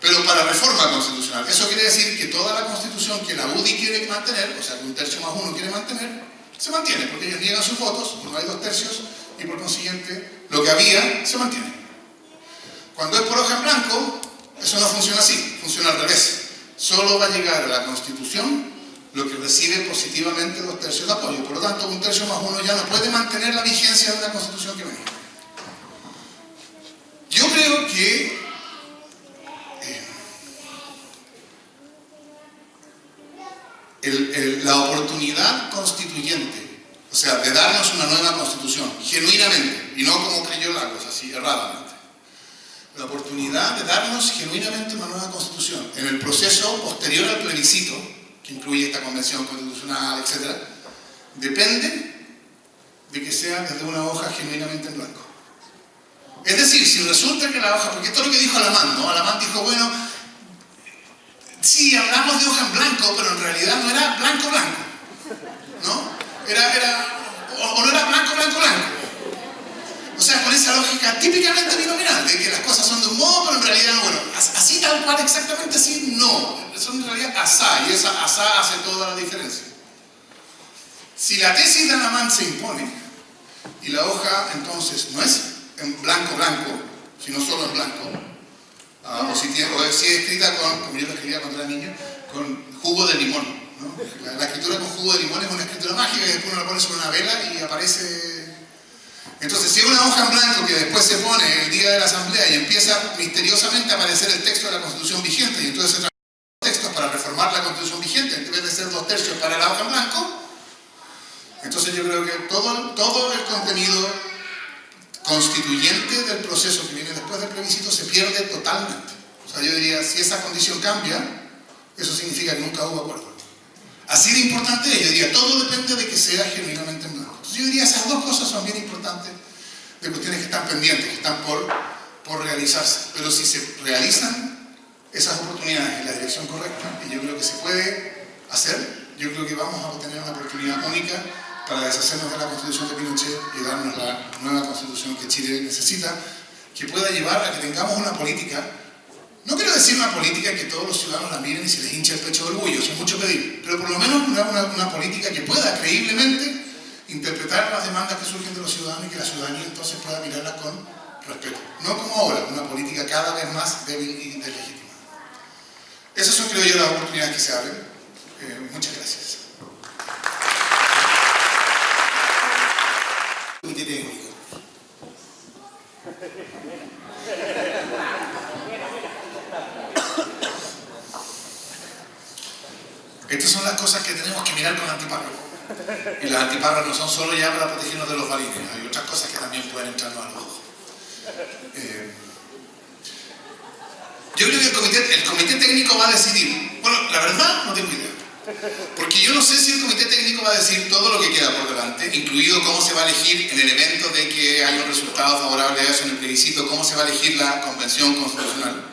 pero para reforma constitucional. Eso quiere decir que toda la constitución que la UDI quiere mantener, o sea que 1/3 más 1 quiere mantener, se mantiene, porque ellos niegan sus votos, no hay 2 tercios, y por consiguiente lo que había se mantiene. Cuando es por hoja en blanco, eso no funciona así, funciona al revés. Solo va a llegar a la constitución lo que recibe positivamente 2 tercios de apoyo. Por lo tanto, 1/3 más 1 ya no puede mantener la vigencia de una constitución que venía. Yo creo que la oportunidad constituyente, o sea, de darnos una nueva constitución, genuinamente, y no como creyó Lagos, así erradamente, la oportunidad de darnos genuinamente una nueva constitución en el proceso posterior al plebiscito, que incluye esta convención constitucional, etc., depende de que sea desde una hoja genuinamente en blanco. Es decir, si resulta que la hoja, porque esto es lo que dijo Alamán, ¿no? Alamán dijo, bueno, sí, hablamos de hoja en blanco, pero en realidad no era blanco, ¿no? O no era blanco. O sea, con esa lógica típicamente binominal, de que las cosas son de un modo, pero en realidad no, bueno, así tal cual, exactamente así, no. Son en realidad asá, y esa asá hace toda la diferencia. Si la tesis de Alamán se impone, y la hoja entonces no es en blanco, sino solo en blanco, o si es escrita como yo lo escribía cuando era niño, con jugo de limón, ¿no? La escritura con jugo de limón es una escritura mágica y después uno la pone sobre una vela y aparece. Entonces, si es una hoja en blanco que después se pone el día de la asamblea y empieza misteriosamente a aparecer el texto de la constitución vigente, y entonces se traen textos para reformar la constitución vigente en vez de ser 2 tercios para la hoja en blanco, entonces yo creo que todo el contenido constituyente del proceso que viene después del plebiscito se pierde totalmente. O sea, yo diría, si esa condición cambia, eso significa que nunca hubo acuerdo. Así de importante es, yo diría, todo depende de que sea genuinamente en blanco. Entonces yo diría, esas 2 cosas son bien importantes, de cuestiones que están pendientes, que están por realizarse. Pero si se realizan esas oportunidades en la dirección correcta, y yo creo que se puede hacer, yo creo que vamos a obtener una oportunidad única para deshacernos de la constitución de Pinochet y darnos la nueva constitución que Chile necesita, que pueda llevar a que tengamos una política, no quiero decir una política que todos los ciudadanos la miren y se les hinche el pecho de orgullo, eso es mucho pedir, pero por lo menos una política que pueda creíblemente interpretar las demandas que surgen de los ciudadanos y que la ciudadanía entonces pueda mirarlas con respeto. No como ahora, una política cada vez más débil y deslegitimada. Esas son, creo yo, las oportunidades que se abren. Muchas gracias. Comité técnico. Estas son las cosas que tenemos que mirar con antiparras. Y las antiparras no son solo ya para protegernos de los balines, hay otras cosas que también pueden entrarnos a los ojos. Yo creo que el comité técnico va a decidir. Bueno, la verdad no tengo idea. Porque yo no sé si el comité técnico va a decir todo lo que queda por delante, incluido cómo se va a elegir en el evento de que haya un resultado favorable a eso en el plebiscito, cómo se va a elegir la convención constitucional.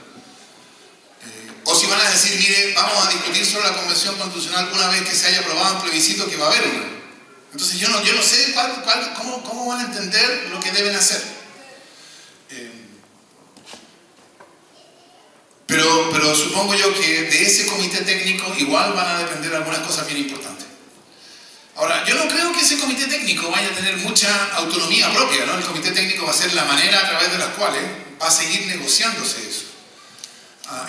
O si van a decir, mire, vamos a discutir sobre la convención constitucional una vez que se haya aprobado un plebiscito, que va a haber una. Entonces yo no sé cómo van a entender lo que deben hacer. Pero supongo yo que de ese comité técnico igual van a depender algunas cosas bien importantes. Ahora, yo no creo que ese comité técnico vaya a tener mucha autonomía propia, ¿no? El comité técnico va a ser la manera a través de las cuales va a seguir negociándose eso.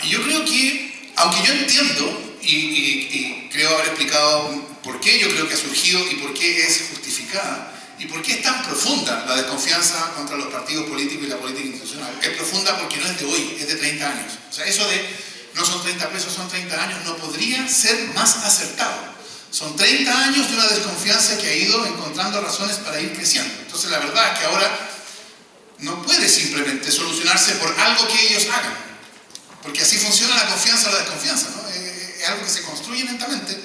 Y yo creo que, aunque yo entiendo y creo haber explicado por qué yo creo que ha surgido y por qué es justificada y por qué es tan profunda la desconfianza contra los partidos políticos y la política institucional. Es profunda porque no es de hoy, es de 30 años. O sea, eso de no son 30 pesos, son 30 años, no podría ser más acertado. Son 30 años de una desconfianza que ha ido encontrando razones para ir creciendo. Entonces la verdad es que ahora no puede simplemente solucionarse por algo que ellos hagan. Porque así funciona la confianza o la desconfianza, ¿no? Es algo que se construye lentamente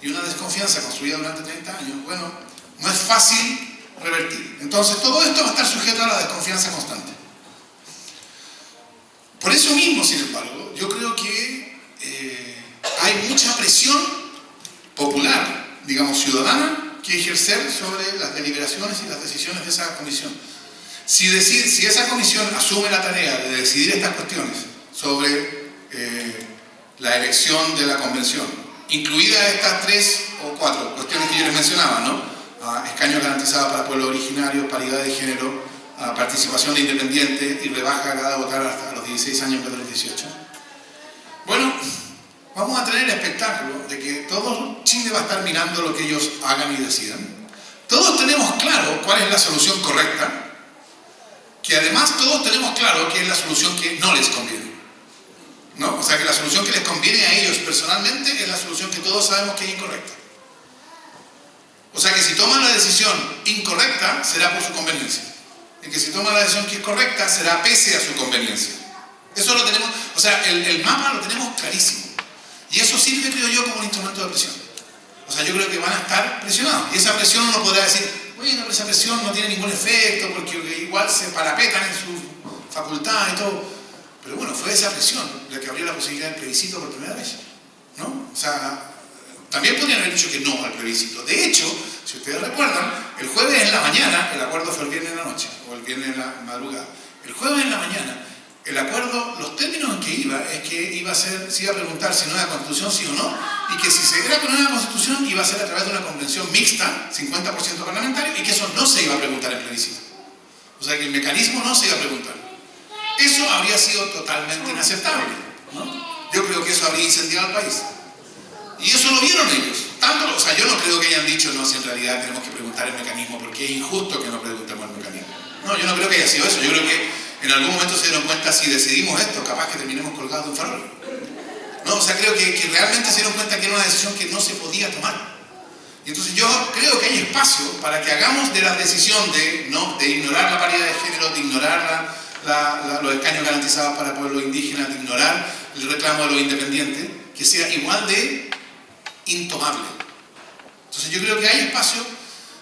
y una desconfianza construida durante 30 años, bueno, no es fácil revertir. Entonces todo esto va a estar sujeto a la desconfianza constante. Por eso mismo, sin embargo, yo creo que hay mucha presión popular, digamos ciudadana, que ejercer sobre las deliberaciones y las decisiones de esa comisión. Si esa comisión asume la tarea de decidir estas cuestiones sobre la elección de la convención, incluidas estas 3 o 4 cuestiones que yo les mencionaba, ¿no? Escaños garantizados para pueblos originarios, paridad de género, participación de independientes y rebaja la edad de votar hasta los 16 años en vez de los 18. Bueno, vamos a tener el espectáculo de que todo Chile va a estar mirando lo que ellos hagan y decidan. Todos tenemos claro cuál es la solución correcta, que además todos tenemos claro que es la solución que no les conviene, ¿no? O sea, que la solución que les conviene a ellos personalmente es la solución que todos sabemos que es incorrecta. O sea, que si toman la decisión incorrecta, será por su conveniencia. Y que si toman la decisión que es correcta, será pese a su conveniencia. Eso lo tenemos, o sea, el mapa lo tenemos clarísimo. Y eso sirve, creo yo, como un instrumento de presión. O sea, yo creo que van a estar presionados. Y esa presión uno podrá decir, bueno, pero esa presión no tiene ningún efecto, porque igual se parapetan en su facultad y todo. Pero bueno, fue esa presión la que abrió la posibilidad del plebiscito por primera vez, ¿no? O sea, también podrían haber dicho que no al plebiscito. De hecho, si ustedes recuerdan, el jueves en la mañana, el acuerdo fue el viernes en la noche, o el viernes en la madrugada. El jueves en la mañana, el acuerdo, los términos en que iba, es que se iba a preguntar si nueva constitución sí o no, y que si se era con nueva constitución iba a ser a través de una convención mixta, 50% parlamentario, y que eso no se iba a preguntar en plebiscito. O sea, que el mecanismo no se iba a preguntar. Eso habría sido totalmente inaceptable, ¿no? Yo creo que eso habría incendiado al país. Y eso lo vieron ellos. O sea, yo no creo que hayan dicho, no, si en realidad tenemos que preguntar el mecanismo, porque es injusto que no preguntemos el mecanismo. No, yo no creo que haya sido eso. Yo creo que en algún momento se dieron cuenta, si decidimos esto, capaz que terminemos colgados de un farol. No, o sea, creo que realmente se dieron cuenta que era una decisión que no se podía tomar. Y entonces yo creo que hay espacio para que hagamos de la decisión de ignorar la paridad de género, de ignorar los escaños garantizados para pueblos indígenas, de ignorar el reclamo de los independientes, que sea igual de intomable. Entonces yo creo que hay espacio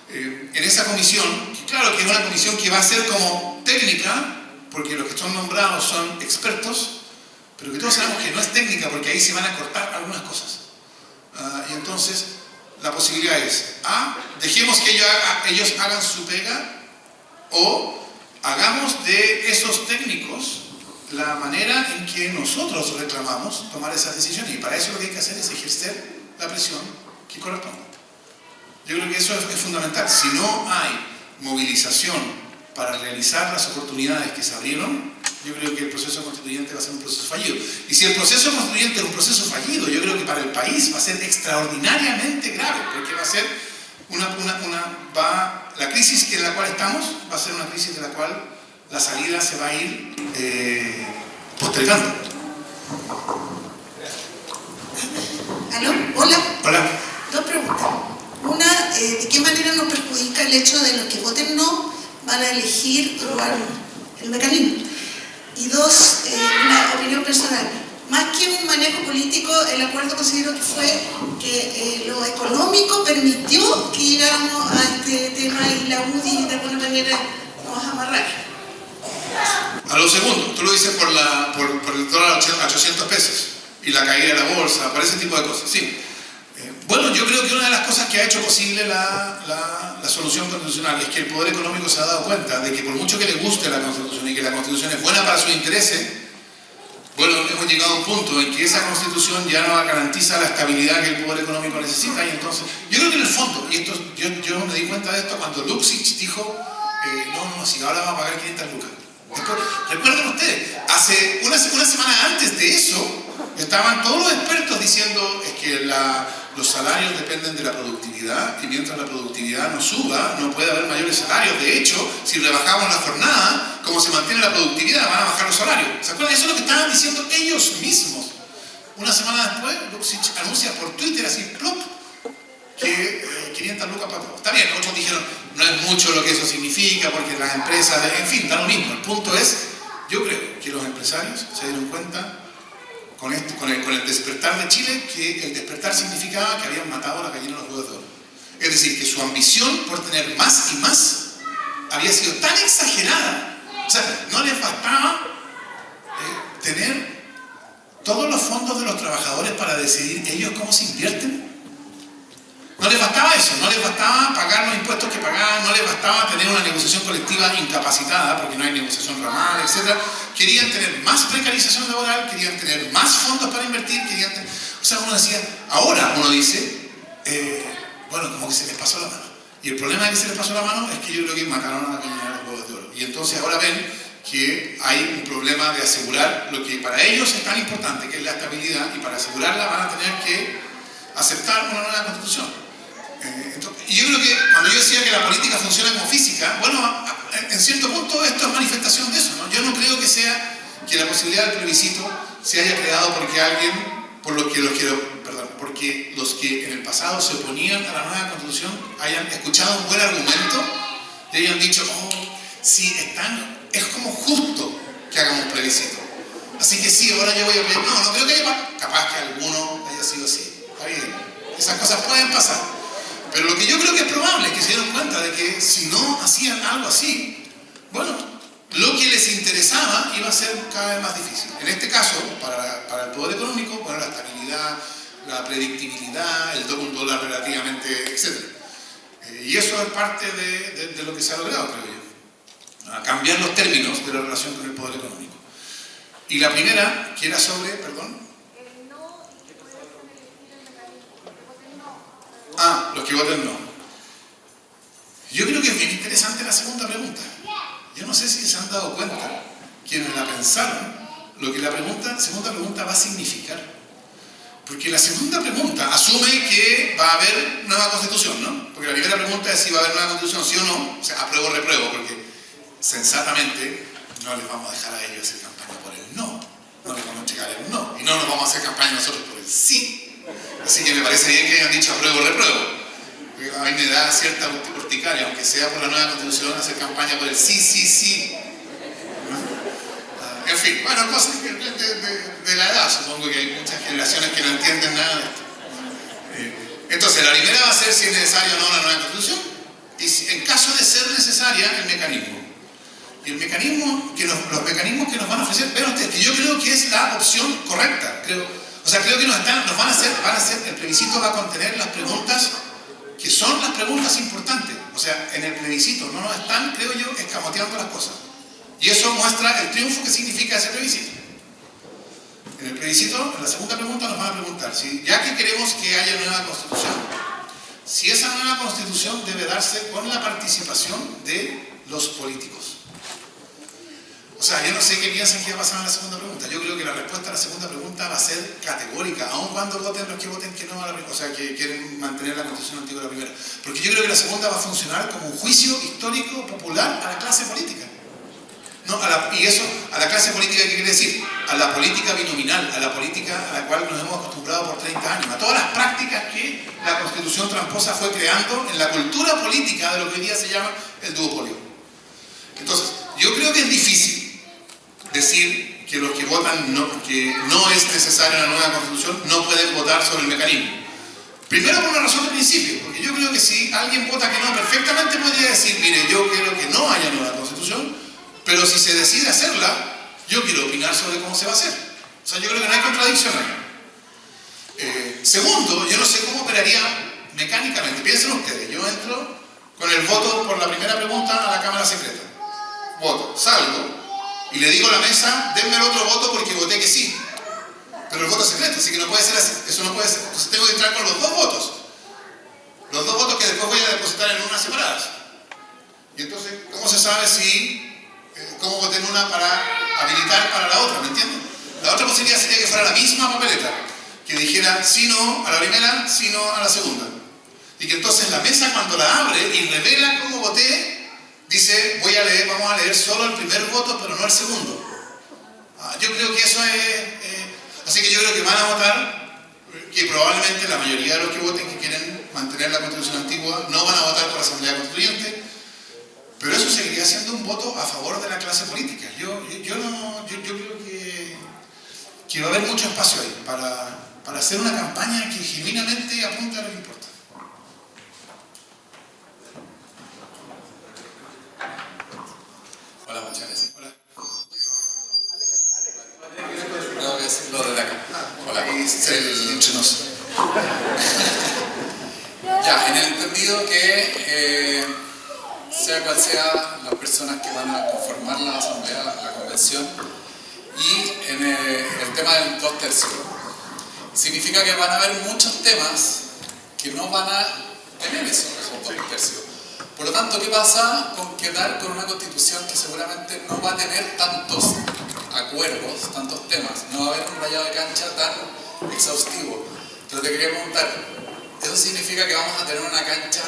en esa comisión, que claro que es una comisión que va a ser como técnica, porque los que son nombrados son expertos, pero que todos sabemos que no es técnica, porque ahí se van a cortar algunas cosas. Y entonces la posibilidad es, dejemos que ellos hagan su pega, o hagamos de esos técnicos la manera en que nosotros reclamamos tomar esas decisiones. Y para eso lo que hay que hacer es ejercer la presión que corresponde. Yo creo que eso es fundamental. Si no hay movilización para realizar las oportunidades que se abrieron, yo creo que el proceso constituyente va a ser un proceso fallido. Y si el proceso constituyente es un proceso fallido, yo creo que para el país va a ser extraordinariamente grave, porque va a ser la crisis en la cual estamos va a ser una crisis de la cual la salida se va a ir postergando. ¿Aló? Hola. Hola. Dos preguntas. Una, ¿de qué manera nos perjudica el hecho de los que voten no van a elegir el mecanismo? Y dos, una opinión personal. Más que un manejo político, el acuerdo considero que fue que lo económico permitió que llegáramos a este tema y la UDI de alguna manera nos amarrara. A lo segundo, tú lo dices por el dólar a 800 pesos y la caída de la bolsa, por ese tipo de cosas, sí. Bueno, yo creo que una de las cosas que ha hecho posible la solución constitucional es que el poder económico se ha dado cuenta de que por mucho que le guste la Constitución y que la Constitución es buena para sus intereses, bueno, hemos llegado a un punto en que esa Constitución ya no garantiza la estabilidad que el poder económico necesita y entonces, yo creo que en el fondo, y esto yo me di cuenta de esto cuando Luksic dijo, no, si ahora vamos a pagar 500 lucas. Después, recuerden ustedes, hace una semana antes de eso, estaban todos los expertos diciendo es que los salarios dependen de la productividad y mientras la productividad no suba, no puede haber mayores salarios. De hecho, si rebajamos la jornada, como se mantiene la productividad, van a bajar los salarios. ¿Se acuerdan? Eso es lo que estaban diciendo ellos mismos. Una semana después, Luksic anuncia por Twitter así, plop, que 500 lucas para todos. Está bien, otros dijeron, no es mucho lo que eso significa, porque las empresas, en fin, da lo mismo. El punto es, yo creo que los empresarios se dieron cuenta con el despertar de Chile, que el despertar significaba que habían matado a la gallina en los huevos de oro. Es decir, que su ambición por tener más y más había sido tan exagerada, o sea, no les bastaba tener todos los fondos de los trabajadores para decidir ellos cómo se invierten. No les bastaba eso, no les bastaba pagar los impuestos que pagaban, no les bastaba tener una negociación colectiva incapacitada, porque no hay negociación ramal, etc. Querían tener más precarización laboral, querían tener más fondos para invertir, o sea, uno decía, ahora uno dice, bueno, como que se les pasó la mano. Y el problema de que se les pasó la mano es que yo creo que mataron a la gallina de los huevos de oro. Y entonces ahora ven que hay un problema de asegurar lo que para ellos es tan importante, que es la estabilidad, y para asegurarla van a tener que aceptar una nueva constitución. Y yo creo que cuando yo decía que la política funciona como física, bueno, en cierto punto esto es manifestación de eso, ¿no? Yo no creo que la posibilidad del plebiscito se haya creado porque los que en el pasado se oponían a la nueva constitución hayan escuchado un buen argumento y hayan dicho, sí, es como justo que hagamos un plebiscito. Así que sí, ahora yo voy a pedir, no creo que haya, capaz que alguno haya sido así, está bien, esas cosas pueden pasar. Pero lo que yo creo que es probable es que se dieron cuenta de que si no hacían algo así, bueno, lo que les interesaba iba a ser cada vez más difícil. En este caso, para el poder económico, bueno, la estabilidad, la predictibilidad, un dólar relativamente, etc. Y eso es parte de lo que se ha logrado, creo yo. A cambiar los términos de la relación con el poder económico. Y la primera, que era sobre, perdón. Los que voten no. Yo creo que es bien interesante la segunda pregunta. Yo no sé si se han dado cuenta, quienes la pensaron, lo que la segunda pregunta va a significar. Porque la segunda pregunta asume que va a haber nueva constitución, ¿no? Porque la primera pregunta es si va a haber nueva constitución, sí o no. O sea, apruebo o repruebo, porque sensatamente no les vamos a dejar a ellos hacer campaña por el no. No les vamos a entregar el no. Y no nos vamos a hacer campaña nosotros por el sí. Así que me parece bien que hayan dicho apruebo o repruebo. A mí me da cierta urticaria, aunque sea por la nueva constitución, hacer campaña por el sí. En fin, bueno, cosas de la edad, supongo que hay muchas generaciones que no entienden nada de esto. Entonces, la primera va a ser si es necesaria o no la nueva constitución, y si, en caso de ser necesaria, el mecanismo. Y los mecanismos que nos van a ofrecer, vean ustedes, que yo creo que es la opción correcta. Creo que nos van a hacer, el plebiscito va a contener las preguntas que son las preguntas importantes. O sea, en el plebiscito no nos están, creo yo, escamoteando las cosas. Y eso muestra el triunfo que significa ese plebiscito. En el plebiscito, en la segunda pregunta nos van a preguntar, ya que queremos que haya nueva constitución, si esa nueva constitución debe darse con la participación de los políticos. O sea, yo no sé qué piensan que va a pasar en la segunda pregunta. Yo creo que la respuesta a la segunda pregunta va a ser categórica, aun cuando voten los que voten que no a la primera, o sea, que quieren mantener la constitución antigua de la primera. Porque yo creo que la segunda va a funcionar como un juicio histórico popular a la clase política. ¿No? Y eso, a la clase política, ¿qué quiere decir? A la política binominal, a la política a la cual nos hemos acostumbrado por 30 años, a todas las prácticas que la Constitución tramposa fue creando en la cultura política de lo que hoy día se llama el duopolio. Entonces, yo creo que es difícil decir que los que votan que no es necesaria una nueva Constitución no pueden votar sobre el mecanismo. Primero por una razón de principio, porque yo creo que si alguien vota que no, perfectamente podría decir, mire, yo quiero que no haya nueva Constitución, pero si se decide hacerla, yo quiero opinar sobre cómo se va a hacer. O sea, yo creo que no hay contradicción ahí. Segundo, yo no sé cómo operaría mecánicamente. Piensen ustedes, yo entro con el voto por la primera pregunta a la Cámara Secreta. Voto, salgo y le digo a la mesa, denme el otro voto porque voté que sí. Pero el voto es secreto, así que no puede ser así. Eso no puede ser. Entonces tengo que entrar con los dos votos. Los dos votos que después voy a depositar en urnas separadas. Y entonces, ¿cómo se sabe cómo voté en una para habilitar para la otra? ¿Me entienden? La otra posibilidad sería que fuera la misma papeleta. Que dijera sí, no a la primera, sí, no a la segunda. Y que entonces la mesa cuando la abre y revela cómo voté, dice, vamos a leer solo el primer voto, pero no el segundo. Yo creo que eso es... así que yo creo que van a votar, que probablemente la mayoría de los que voten que quieren mantener la Constitución antigua no van a votar por la Asamblea Constituyente, pero eso seguiría siendo un voto a favor de la clase política. Yo creo que va a haber mucho espacio ahí para hacer una campaña que genuinamente apunte a lo que importa. Hola, muchas gracias. Hola. Tengo que decirlo desde acá. Hola. Entre nos. Ya, en el entendido que sea cual sea las personas que van a conformar la asamblea, la convención, y en el tema del 2/3. Significa que van a haber muchos temas que no van a tener esos 2/3. Por lo tanto, ¿qué pasa con quedar con una constitución que seguramente no va a tener tantos acuerdos, tantos temas? No va a haber un rayado de cancha tan exhaustivo. Pero te quería preguntar, ¿eso significa que vamos a tener una cancha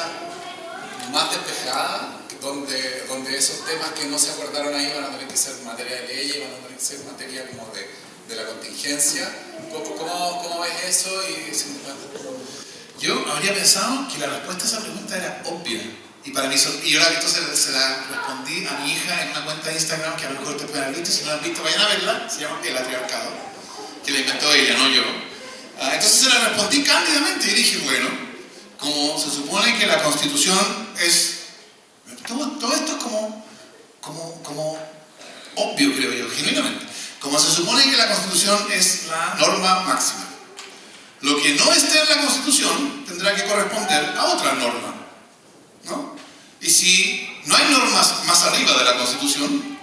más despejada, donde esos temas que no se acordaron ahí van a tener que ser materia de ley, van a tener que ser materia como de la contingencia? ¿Cómo ves eso? Yo habría pensado que la respuesta a esa pregunta era obvia. Y para mí, y yo entonces se la respondí a mi hija en una cuenta de Instagram que a lo mejor te pueden haber visto. Si no la han visto, vayan a verla. Se llama El Atriarcado, que la inventó ella, no yo. Entonces se la respondí cándidamente y dije, bueno, como se supone que la Constitución es... Todo esto es como obvio, creo yo, genuinamente. Como se supone que la Constitución es la norma máxima, lo que no esté en la Constitución tendrá que corresponder a otra norma, ¿no? Y si no hay normas más arriba de la Constitución,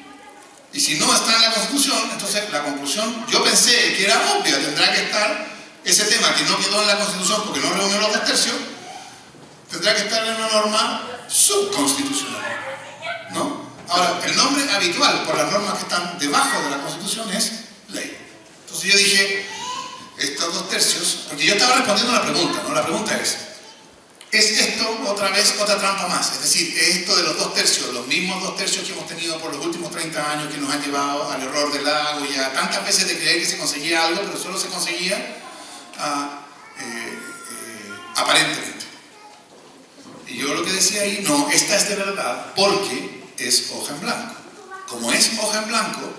y si no está en la Constitución, entonces la conclusión, yo pensé que era obvia, tendrá que estar ese tema que no quedó en la Constitución porque no reunió los 2/3, tendrá que estar en una norma subconstitucional, ¿no? Ahora, el nombre habitual por las normas que están debajo de la Constitución es ley. Entonces yo dije, estos 2/3, porque yo estaba respondiendo a la pregunta, ¿no? La pregunta es esto otra vez otra trampa más? Es decir, ¿es esto de los 2/3, los mismos 2/3 que hemos tenido por los últimos 30 años que nos han llevado al error del lago y a tantas veces de creer que se conseguía algo, pero solo se conseguía aparentemente? Y yo lo que decía ahí, no, esta es de verdad porque es hoja en blanco. Como es hoja en blanco,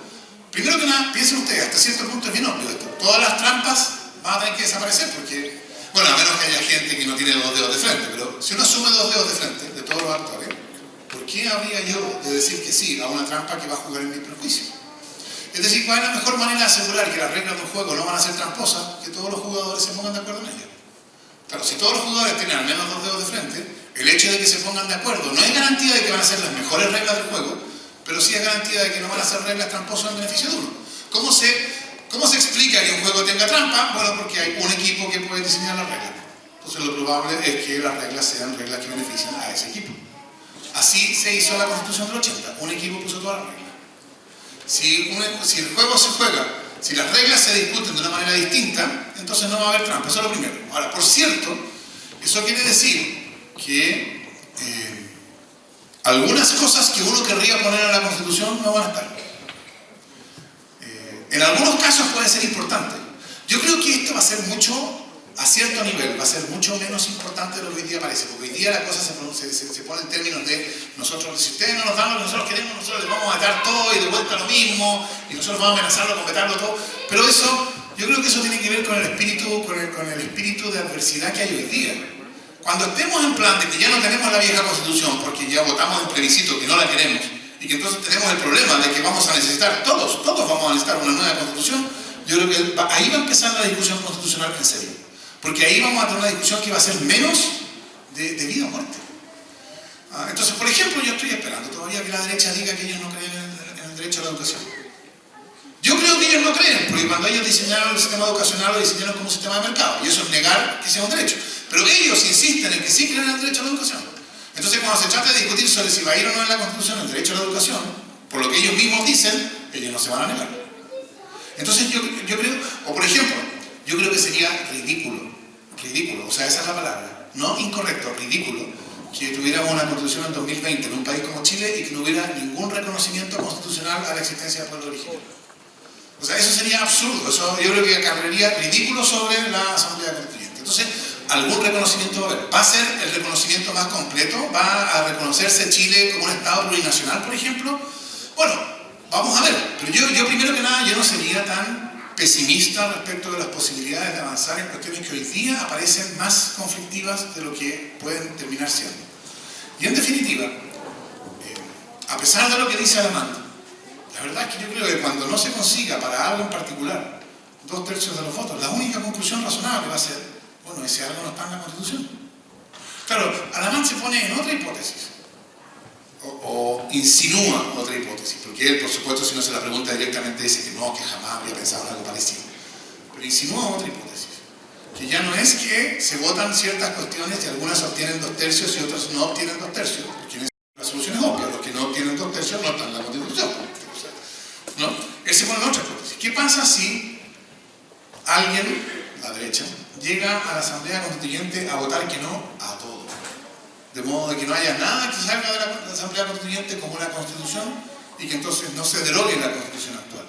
primero que nada, piensen ustedes, hasta cierto punto es bien obvio esto. Todas las trampas van a tener que desaparecer porque, bueno, a menos que haya gente que no tiene 2 dedos de frente, pero si uno asume 2 dedos de frente de todos los actores, ¿por qué habría yo de decir que sí a una trampa que va a jugar en mi prejuicio? Es decir, ¿cuál es la mejor manera de asegurar que las reglas de un juego no van a ser tramposas? Que todos los jugadores se pongan de acuerdo en ellas. Claro, si todos los jugadores tienen al menos 2 dedos de frente, el hecho de que se pongan de acuerdo no es garantía de que van a ser las mejores reglas del juego, pero sí es garantía de que no van a ser reglas tramposas en beneficio de uno. ¿Cómo se explica que un juego tenga trampa? Bueno, porque hay un equipo que puede diseñar las reglas. Entonces lo probable es que las reglas sean reglas que benefician a ese equipo. Así se hizo la Constitución del 80, un equipo puso todas las reglas. Si el juego se juega, si las reglas se discuten de una manera distinta, entonces no va a haber trampa, eso es lo primero. Ahora, por cierto, eso quiere decir que algunas cosas que uno querría poner en la Constitución no van a estar. En algunos casos puede ser importante. Yo creo que esto va a ser mucho, a cierto nivel, va a ser mucho menos importante de lo que hoy día parece, porque hoy día la cosa se pone en términos de nosotros, si ustedes no nos dan lo que nosotros queremos, nosotros les vamos a dar todo y de vuelta lo mismo, y nosotros vamos a amenazarlo, con vetarlo todo. Pero eso, yo creo que eso tiene que ver con el espíritu, con el espíritu de adversidad que hay hoy día. Cuando estemos en plan de que ya no tenemos la vieja Constitución, porque ya votamos en plebiscito que no la queremos, y que entonces tenemos el problema de que vamos a necesitar, todos vamos a necesitar una nueva Constitución, yo creo que ahí va a empezar la discusión constitucional en serio. Porque ahí vamos a tener una discusión que va a ser menos de vida o muerte. Entonces, por ejemplo, yo estoy esperando todavía que la derecha diga que ellos no creen en el derecho a la educación. Yo creo que ellos no creen, porque cuando ellos diseñaron el sistema educacional lo diseñaron como un sistema de mercado, y eso es negar que sea un derecho. Pero ellos insisten en que sí creen en el derecho a la educación. Entonces, cuando se trata de discutir sobre si va a ir o no en la Constitución el derecho a la educación, por lo que ellos mismos dicen, ellos no se van a negar. Entonces, yo creo, o por ejemplo, yo creo que sería ridículo, o sea, esa es la palabra, no incorrecto, ridículo, que tuviéramos una Constitución en 2020 en un país como Chile y que no hubiera ningún reconocimiento constitucional a la existencia del pueblo originario. O sea, eso sería absurdo, eso yo creo que acarrearía ridículo sobre la Asamblea Constituyente. Entonces, algún reconocimiento va a haber. ¿Va a ser el reconocimiento más completo? ¿Va a reconocerse Chile como un Estado plurinacional, por ejemplo? Bueno, vamos a ver, pero yo primero que nada, yo no sería tan pesimista respecto de las posibilidades de avanzar en cuestiones que hoy día aparecen más conflictivas de lo que pueden terminar siendo. Y en definitiva, a pesar de lo que dice Alamán, la verdad es que yo creo que cuando no se consiga para algo en particular 2/3 de los votos, la única conclusión razonable va a ser, bueno, ese algo no está en la Constitución. Claro, Alamán se pone en otra hipótesis, o insinúa otra hipótesis, porque él, por supuesto, si no se la pregunta directamente, dice que no, que jamás había pensado en algo parecido. Pero insinúa otra hipótesis, que ya no es que se votan ciertas cuestiones y algunas obtienen 2/3 y otras no obtienen 2/3, porque la solución es obvia, los que no obtienen 2/3 no están en la Constitución. ¿No? Él se pone en otra hipótesis. ¿Qué pasa si alguien, la derecha, llega a la Asamblea Constituyente a votar que no a todo? De modo de que no haya nada que salga de la Asamblea Constituyente como una Constitución y que entonces no se derogue la Constitución actual.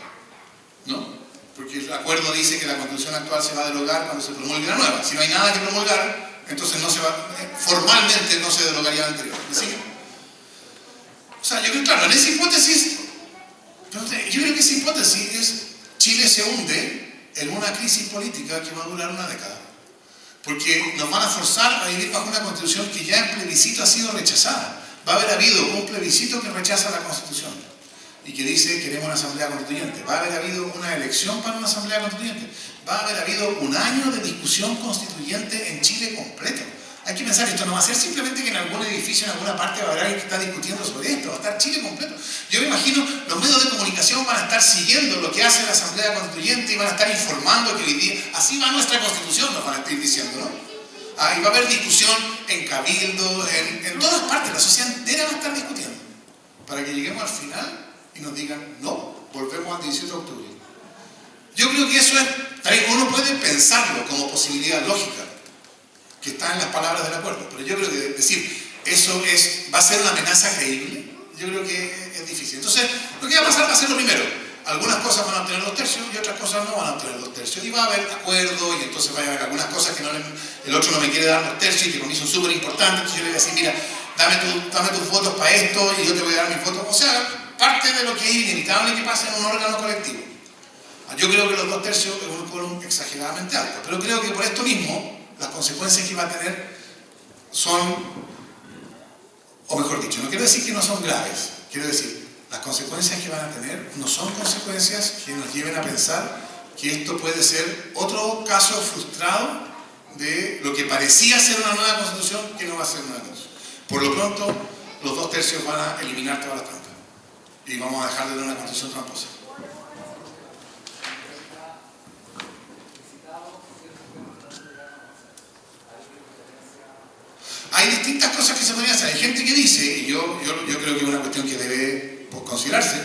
¿No? Porque el acuerdo dice que la Constitución actual se va a derogar cuando se promulgue la nueva. Si no hay nada que promulgar, entonces no se va, formalmente no se derogaría la anterior. ¿Sí? O sea, yo creo, claro, en esa hipótesis, yo creo que esa hipótesis es Chile se hunde en una crisis política que va a durar una década. Porque nos van a forzar a vivir bajo una Constitución que ya en plebiscito ha sido rechazada. Va a haber habido un plebiscito que rechaza la Constitución y que dice queremos una Asamblea Constituyente. Va a haber habido una elección para una Asamblea Constituyente. Va a haber habido un año de discusión constituyente en Chile completo. Hay que pensar que esto no va a ser simplemente que en algún edificio, en alguna parte va a haber alguien que está discutiendo sobre esto, va a estar Chile completo. Yo me imagino, los medios de comunicación van a estar siguiendo lo que hace la Asamblea Constituyente y van a estar informando que hoy día, así va nuestra Constitución, nos van a estar diciendo, ¿no? Y va a haber discusión en cabildo, en todas partes, la sociedad entera va a estar discutiendo, para que lleguemos al final y nos digan, no, volvemos al 17 de octubre. Yo creo que eso es, uno puede pensarlo como posibilidad lógica, que está en las palabras del acuerdo, pero yo creo que decir eso va a ser una amenaza creíble, yo creo que es difícil. Entonces, lo que va a pasar va a ser lo primero. Algunas cosas van a obtener 2/3 y otras cosas no van a obtener 2/3. Y va a haber acuerdo y entonces va a haber algunas cosas que el otro no me quiere dar 2/3 y que para mí son súper importantes. Entonces yo le voy a decir, mira, dame tus votos para esto y yo te voy a dar mis votos. O sea, parte de lo que es inevitable que pase en un órgano colectivo. Yo creo que los 2/3 es un quórum exageradamente alto, pero creo que por esto mismo las consecuencias que va a tener son, o mejor dicho, no quiero decir que no son graves, quiero decir, las consecuencias que van a tener no son consecuencias que nos lleven a pensar que esto puede ser otro caso frustrado de lo que parecía ser una nueva Constitución que no va a ser una nueva Constitución. Por lo pronto, los 2/3 van a eliminar todas las trampas y vamos a dejar de tener una Constitución tramposa. hay distintas cosas que se podrían hacer. Hay gente que dice, y yo creo que es una cuestión que debe considerarse,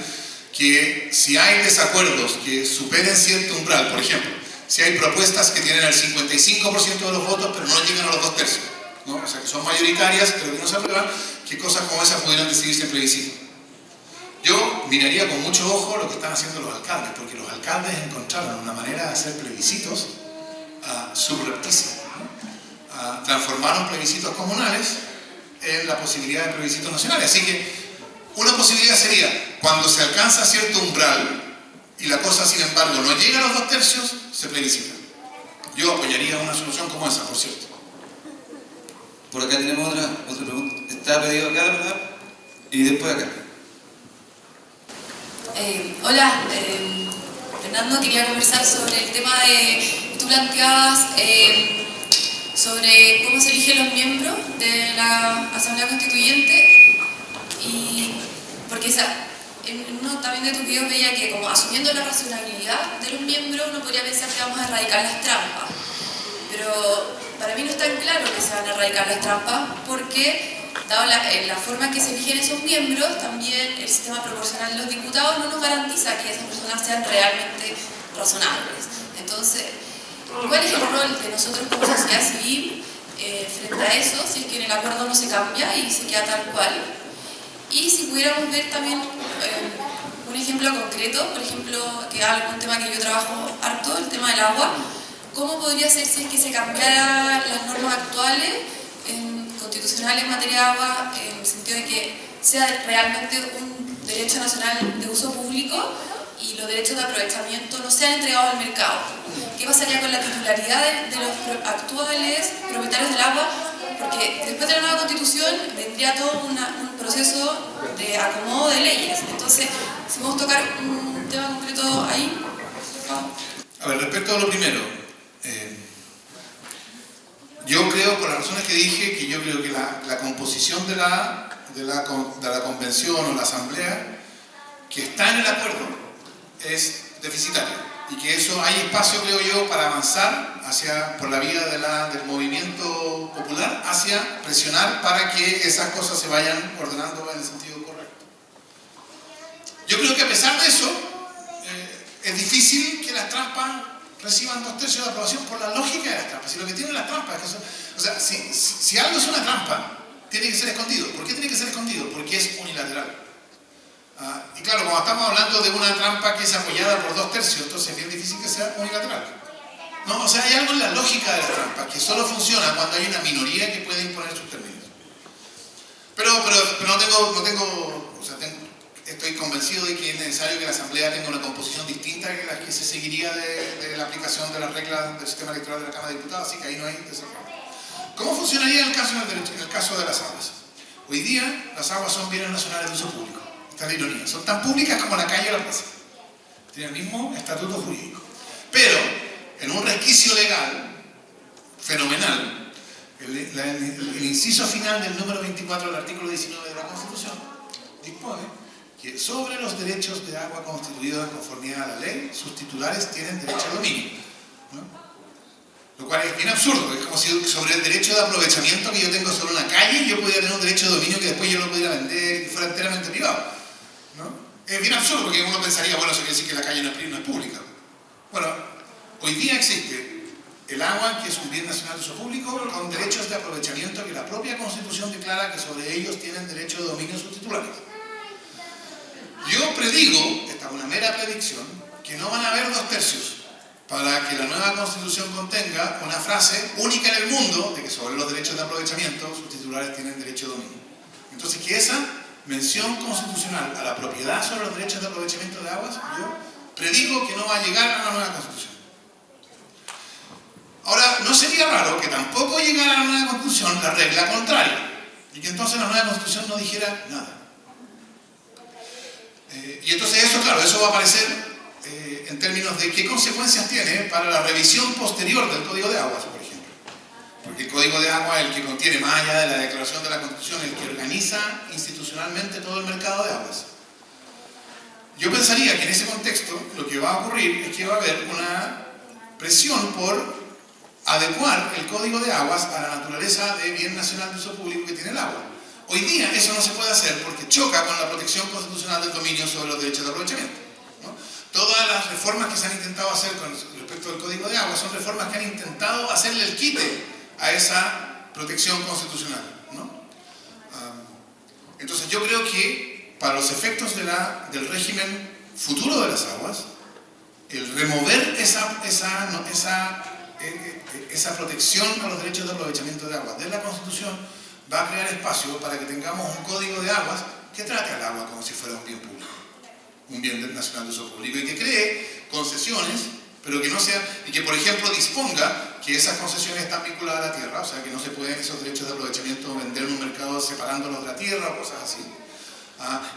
que si hay desacuerdos que superen cierto umbral, por ejemplo, si hay propuestas que tienen el 55% de los votos pero no llegan a los 2/3, ¿no? O sea, que son mayoritarias pero que no se aprueban, que cosas como esas pudieran decidirse en plebiscito. Yo miraría con mucho ojo lo que están haciendo los alcaldes, porque los alcaldes encontraron una manera de hacer plebiscitos subrepticia, ¿no? Transformaron plebiscitos comunales en la posibilidad de plebiscitos nacionales. Así que una posibilidad sería, cuando se alcanza cierto umbral y la cosa, sin embargo, no llega a los 2/3, se plebiscita. Yo apoyaría una solución como esa, por cierto. Por acá tenemos otra pregunta. Está pedido acá la palabra y después acá. Hola, Fernando, quería conversar sobre el tema de, tú planteabas sobre cómo se eligen los miembros de la Asamblea Constituyente, y porque en uno también de tus videos veía que como asumiendo la razonabilidad de los miembros uno podría pensar que vamos a erradicar las trampas, pero para mí no está en claro que se van a erradicar las trampas, porque dado la forma en que se eligen esos miembros, también el sistema proporcional de los diputados no nos garantiza que esas personas sean realmente razonables. Entonces, ¿cuál es el rol de nosotros como sociedad civil frente a eso, si es que en el acuerdo no se cambia y se queda tal cual? Y si pudiéramos ver también un ejemplo concreto, por ejemplo, que es algún tema que yo trabajo harto, el tema del agua, ¿cómo podría ser si es que se cambiaran las normas actuales constitucionales en materia de agua, en el sentido de que sea realmente un derecho nacional de uso público y los derechos de aprovechamiento no sean entregados al mercado? ¿Qué pasaría con la titularidad de los actuales propietarios del agua? Porque después de la nueva constitución vendría todo un proceso de acomodo de leyes. Entonces, si vamos a tocar un tema concreto ahí, por favor. A ver, respecto a lo primero, yo creo, por las razones que dije, que yo creo que la composición de la convención o la asamblea que está en el acuerdo es deficitaria, y que eso hay espacio, creo yo, para avanzar por la vía del movimiento popular hacia presionar para que esas cosas se vayan ordenando en el sentido correcto. Yo creo que a pesar de eso, es difícil que las trampas reciban 2/3 de aprobación por la lógica de las trampas. Si lo que tienen las trampas es que si algo es una trampa, tiene que ser escondido. ¿Por qué tiene que ser escondido? Porque es unilateral. Y claro, como estamos hablando de una trampa que es apoyada por 2/3, entonces es bien difícil que sea unilateral. No, o sea, hay algo en la lógica de las trampas que solo funciona cuando hay una minoría que puede imponer sus términos. Pero estoy convencido de que es necesario que la Asamblea tenga una composición distinta que la que se seguiría de la aplicación de las reglas del sistema electoral de la Cámara de Diputados, así que ahí no hay desafío. ¿Cómo funcionaría en el caso de las aguas? Hoy día las aguas son bienes nacionales de uso público. Esta es la ironía. Son tan públicas como la calle o la plaza. Tienen el mismo estatuto jurídico. Pero, en un resquicio legal fenomenal, el inciso final del número 24 del artículo 19 de la Constitución dispone que sobre los derechos de agua constituidos en conformidad a la ley, sus titulares tienen derecho a dominio, ¿no? Lo cual es bien absurdo, es como si sobre el derecho de aprovechamiento que yo tengo sobre una calle, yo pudiera tener un derecho de dominio que después yo lo pudiera vender y que fuera enteramente privado, ¿no? Es bien absurdo porque uno pensaría, bueno, eso quiere decir que la calle no es pública. Bueno, hoy día existe el agua, que es un bien nacional de uso público, con derechos de aprovechamiento que la propia Constitución declara que sobre ellos tienen derecho de dominio sus titulares. Yo predigo, esta es una mera predicción, que no van a haber 2/3 para que la nueva Constitución contenga una frase única en el mundo de que sobre los derechos de aprovechamiento sus titulares tienen derecho de dominio. Entonces, que esa mención constitucional a la propiedad sobre los derechos de aprovechamiento de aguas, yo predigo que no va a llegar a la nueva Constitución. Ahora, no sería raro que tampoco llegara a la nueva Constitución la regla contraria, y que entonces la nueva Constitución no dijera nada. Y entonces eso, claro, eso va a aparecer en términos de qué consecuencias tiene para la revisión posterior del Código de Aguas, por ejemplo. Porque el Código de Aguas es el que contiene, más allá de la declaración de la Constitución, el que organiza institucionalmente todo el mercado de aguas. Yo pensaría que en ese contexto lo que va a ocurrir es que va a haber una presión por adecuar el Código de Aguas a la naturaleza de bien nacional de uso público que tiene el agua. Hoy día eso no se puede hacer porque choca con la protección constitucional del dominio sobre los derechos de aprovechamiento, ¿no? Todas las reformas que se han intentado hacer con respecto al Código de Agua son reformas que han intentado hacerle el quite a esa protección constitucional, ¿no? Entonces yo creo que para los efectos del régimen futuro de las aguas, el remover esa protección a los derechos de aprovechamiento de agua de la Constitución va a crear espacio para que tengamos un código de aguas que trate al agua como si fuera un bien público, un bien nacional de uso público, y que cree concesiones, pero que no sea, y que por ejemplo disponga que esas concesiones están vinculadas a la tierra, o sea que no se pueden esos derechos de aprovechamiento vender en un mercado separándolos de la tierra o cosas así.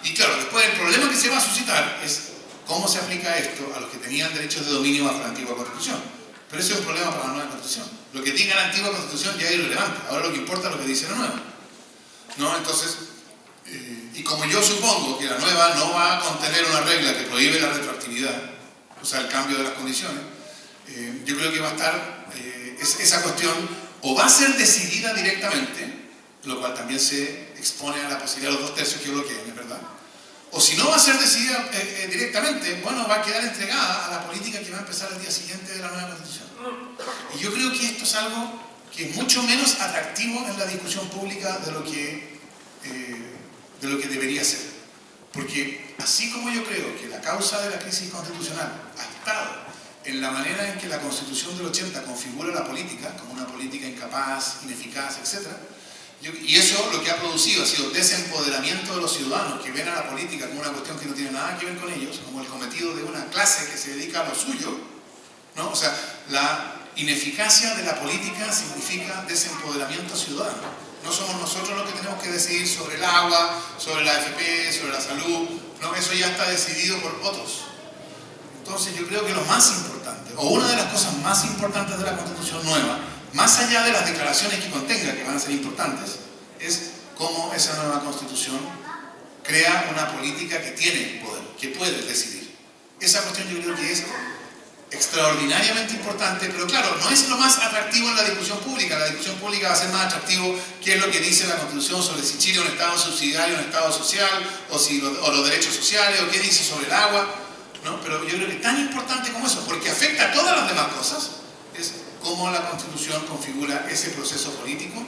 Y claro, después el problema que se va a suscitar es cómo se aplica esto a los que tenían derechos de dominio bajo la antigua Constitución. Pero ese es un problema para la nueva Constitución. Lo que diga la antigua Constitución ya es irrelevante. Ahora lo que importa es lo que dice la nueva, ¿no? Entonces, y como yo supongo que la nueva no va a contener una regla que prohíbe la retroactividad, o sea, el cambio de las condiciones, yo creo que va a estar, esa cuestión o va a ser decidida directamente, lo cual también se expone a la posibilidad de los 2/3 que bloqueen, ¿es verdad? O si no va a ser decidida directamente, bueno, va a quedar entregada a la política que va a empezar el día siguiente de la nueva Constitución. Y yo creo que esto es algo que es mucho menos atractivo en la discusión pública de lo que debería ser. Porque así como yo creo que la causa de la crisis constitucional ha estado en la manera en que la Constitución del 80 configura la política, como una política incapaz, ineficaz, etc., y eso lo que ha producido ha sido desempoderamiento de los ciudadanos que ven a la política como una cuestión que no tiene nada que ver con ellos, como el cometido de una clase que se dedica a lo suyo, ¿no? O sea, la ineficacia de la política significa desempoderamiento ciudadano. No somos nosotros los que tenemos que decidir sobre el agua, sobre la AFP, sobre la salud, ¿no? Eso ya está decidido por otros. Entonces yo creo que lo más importante, o una de las cosas más importantes de la Constitución nueva, más allá de las declaraciones que contenga, que van a ser importantes, es cómo esa nueva Constitución crea una política que tiene poder, que puede decidir. Esa cuestión yo creo que es extraordinariamente importante, pero claro, no es lo más atractivo en la discusión pública. La discusión pública va a ser más atractivo qué es lo que dice la Constitución sobre si Chile es un Estado subsidiario, un Estado social, o los derechos sociales, o qué dice sobre el agua, ¿no? Pero yo creo que tan importante como eso, porque afecta a todas las demás cosas, es cómo la Constitución configura ese proceso político,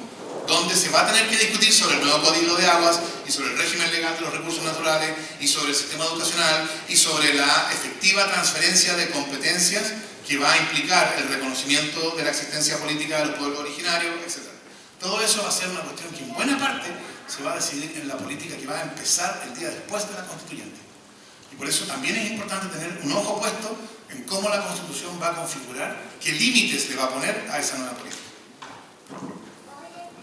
donde se va a tener que discutir sobre el nuevo Código de Aguas y sobre el régimen legal de los recursos naturales y sobre el sistema educacional y sobre la efectiva transferencia de competencias que va a implicar el reconocimiento de la existencia política de los pueblos originarios, etc. Todo eso va a ser una cuestión que en buena parte se va a decidir en la política que va a empezar el día después de la constituyente. Y por eso también es importante tener un ojo puesto en cómo la Constitución va a configurar, qué límites le va a poner a esa nueva política.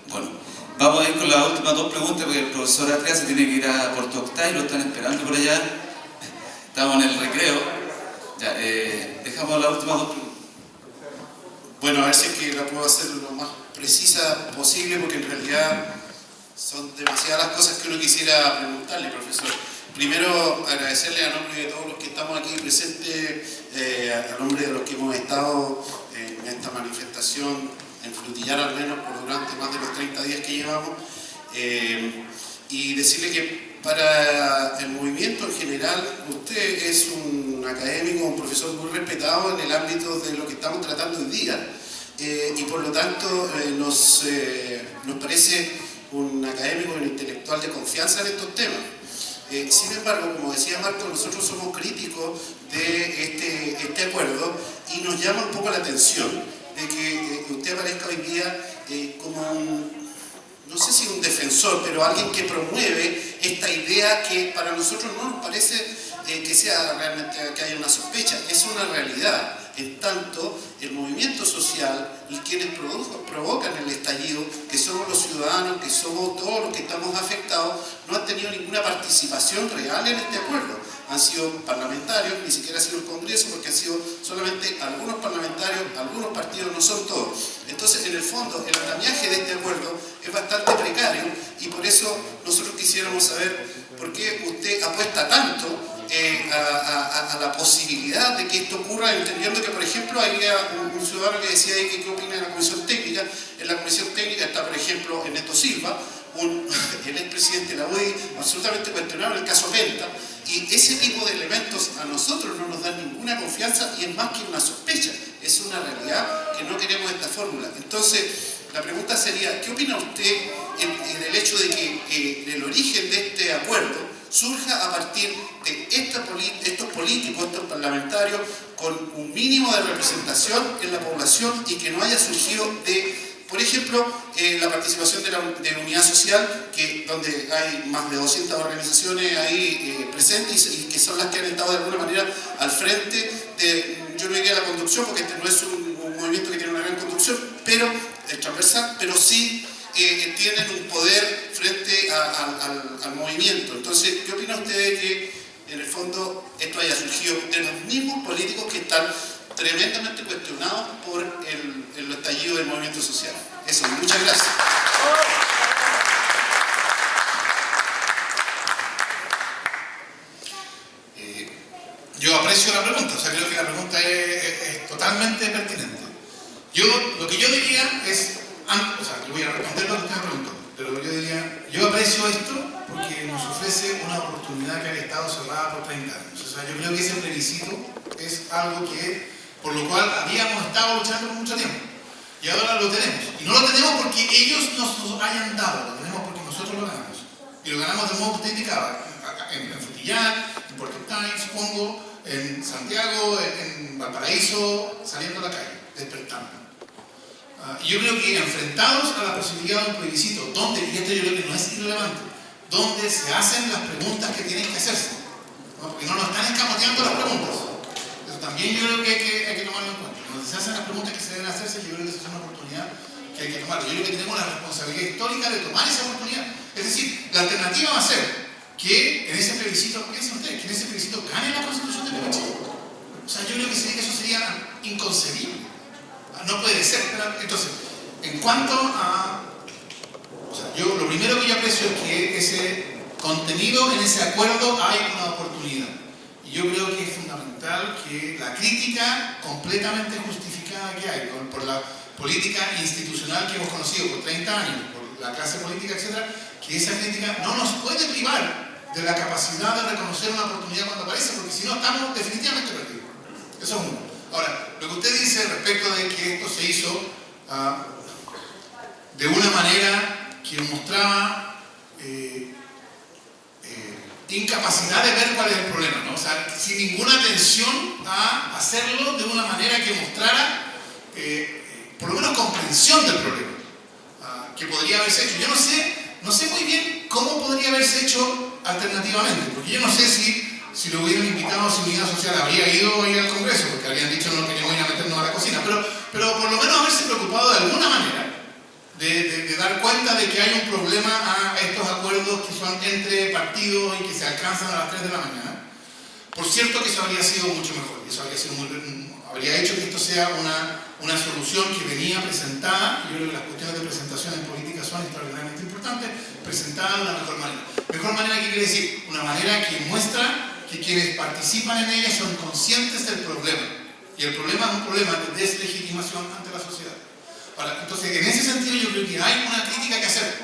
Bueno, vamos a ir con las últimas dos preguntas porque el profesor Atria se tiene que ir a Puerto Octay y lo están esperando por allá. Estamos en el recreo. Ya, dejamos las últimas dos preguntas. Bueno, a ver si es que la puedo hacer lo más precisa posible porque en realidad son demasiadas las cosas que uno quisiera preguntarle, profesor. Primero, agradecerle a nombre de todos los que estamos aquí presentes, a nombre de los que hemos estado en esta manifestación, en Frutillar al menos, durante más de los 30 días que llevamos, y decirle que para el movimiento en general, usted es un académico, un profesor muy respetado en el ámbito de lo que estamos tratando hoy día, y por lo tanto nos parece un académico, un intelectual de confianza en estos temas. Sin embargo, como decía Marco, nosotros somos críticos de este acuerdo y nos llama un poco la atención de que usted aparezca hoy día como no sé si un defensor, pero alguien que promueve esta idea que para nosotros no nos parece que sea realmente que haya una sospecha, es una realidad. En tanto, el movimiento social y quienes provocan el estallido, que somos los ciudadanos, que somos todos los que estamos afectados, no han tenido ninguna participación real en este acuerdo. Han sido parlamentarios, ni siquiera ha sido el Congreso, porque han sido solamente algunos parlamentarios, algunos partidos, no son todos. Entonces, en el fondo, el andamiaje de este acuerdo es bastante precario y por eso nosotros quisiéramos saber por qué usted apuesta tanto a la posibilidad de que esto ocurra, entendiendo que, por ejemplo, había un ciudadano que decía ahí que qué opina de la comisión técnica. En la comisión técnica está, por ejemplo, Ernesto Silva, el expresidente de la UDI, absolutamente cuestionable el caso Penta, y ese tipo de elementos a nosotros no nos dan ninguna confianza y es más que una sospecha, es una realidad que no queremos esta fórmula. Entonces, la pregunta sería, ¿qué opina usted del hecho de que el origen de este acuerdo surja a partir de estos políticos, estos parlamentarios, con un mínimo de representación en la población y que no haya surgido de, por ejemplo, la participación de Unidad Social, donde hay más de 200 organizaciones ahí presentes y que son las que han estado de alguna manera al frente de, yo no diría la conducción, porque este no es un movimiento que tiene una gran conducción, pero transversal, pero sí tienen un poder frente al movimiento. Entonces, ¿qué opina usted de que en el fondo esto haya surgido de los mismos políticos que están tremendamente cuestionados por el estallido del movimiento social? Eso, muchas gracias. Yo aprecio la pregunta, o sea, creo que la pregunta es totalmente pertinente. Lo que yo diría es, o sea, yo voy a responder lo que usted me preguntó, pero yo diría, yo aprecio esto porque nos ofrece una oportunidad que haya estado cerrada por 30 años. O sea, yo creo que ese plebiscito es algo por lo cual habíamos estado luchando por mucho tiempo. Y ahora lo tenemos. Y no lo tenemos porque ellos nos hayan dado, lo tenemos porque nosotros lo ganamos. Y lo ganamos del modo que usted indicaba, en Frutillar, en Puerto Octay, supongo, en Santiago, en Valparaíso, saliendo a la calle, despertando. Y yo creo que enfrentados a la posibilidad de un plebiscito, donde, y esto yo creo que no es irrelevante, donde se hacen las preguntas que tienen que hacerse, ¿no? Porque no nos están escamoteando las preguntas. Eso también yo creo que hay que tomarlo en cuenta. Donde se hacen las preguntas que se deben hacerse, yo creo que esa es una oportunidad que hay que tomar. Yo creo que tenemos la responsabilidad histórica de tomar esa oportunidad. Es decir, la alternativa va a ser que en ese plebiscito, piensen ustedes, que en ese plebiscito gane la Constitución de Pinochet. O sea, yo creo que eso sería inconcebible. No puede ser. Entonces, en cuanto a... O sea, lo primero que yo aprecio es que ese contenido en ese acuerdo hay una oportunidad. Y yo creo que es fundamental que la crítica completamente justificada que hay por la política institucional que hemos conocido por 30 años, por la clase política, etc., que esa crítica no nos puede privar de la capacidad de reconocer una oportunidad cuando aparece, porque si no estamos definitivamente perdidos. Eso es uno. Ahora, lo que usted dice respecto de que esto se hizo de una manera que mostraba incapacidad de ver cuál es el problema, ¿no? O sea, sin ninguna atención a hacerlo de una manera que mostrara por lo menos comprensión del problema que podría haberse hecho. Yo no sé muy bien cómo podría haberse hecho alternativamente, porque yo no sé si lo hubieran invitado, si Unidad Social habría ido ahí al Congreso, porque habrían dicho no queremos ir a meternos a la cocina, pero por lo menos haberse preocupado de alguna manera de dar cuenta de que hay un problema a estos acuerdos que son entre partidos y que se alcanzan a las 3 de la mañana. Por cierto que eso habría sido mucho mejor, eso habría hecho que esto sea una solución que venía presentada, y yo creo que las cuestiones de presentación en política son extraordinariamente importantes, presentada de una mejor manera. Mejor manera, ¿qué quiere decir? Una manera que muestra que quienes participan en ella son conscientes del problema. Y el problema es un problema de deslegitimación ante la sociedad. Ahora, entonces, en ese sentido yo creo que hay una crítica que hacer.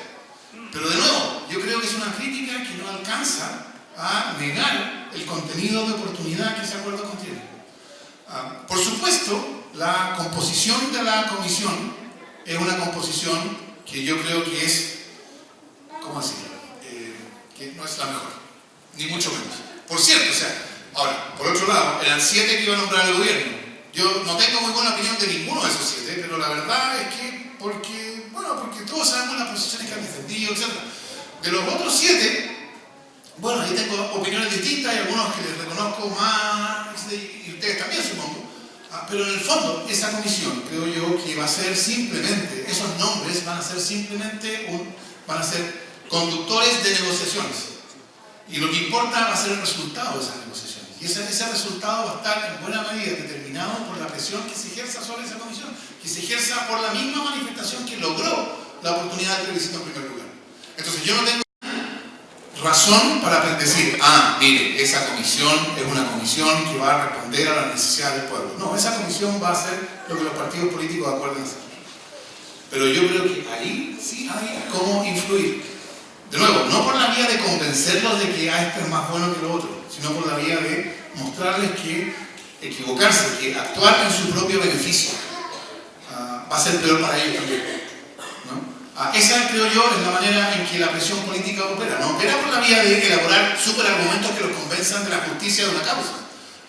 Pero de nuevo, yo creo que es una crítica que no alcanza a negar el contenido de oportunidad que ese acuerdo contiene. Por supuesto, la composición de la comisión es una composición que yo creo que es, ¿cómo decirlo? Que no es la mejor, ni mucho menos. Por cierto, o sea, ahora, por otro lado, eran 7 que iba a nombrar el gobierno. Yo no tengo muy buena opinión de ninguno de esos 7, pero la verdad es que, porque todos sabemos las posiciones que han defendido, etc. De los otros 7, bueno, ahí tengo opiniones distintas, hay algunos que les reconozco más, y ustedes también supongo. Pero en el fondo, esa comisión, creo yo, que va a ser simplemente, esos nombres van a ser simplemente van a ser conductores de negociaciones. Y lo que importa va a ser el resultado de esas negociaciones. Y ese resultado va a estar en buena medida determinado por la presión que se ejerza sobre esa comisión, que se ejerza por la misma manifestación que logró la oportunidad del plebiscito en primer lugar. Entonces yo razón para decir, mire, esa comisión es una comisión que va a responder a las necesidades del pueblo. No, esa comisión va a hacer lo que los partidos políticos acuerden hacer. Pero yo creo que ahí sí hay cómo influir. De nuevo, no por la vía de convencerlos de que este es más bueno que lo otro, sino por la vía de mostrarles que equivocarse, que actuar en su propio beneficio va a ser peor para ellos también, ¿no? Esa, creo yo, es la manera en que la presión política opera. No opera por la vía de elaborar superargumentos que los convenzan de la justicia de una causa.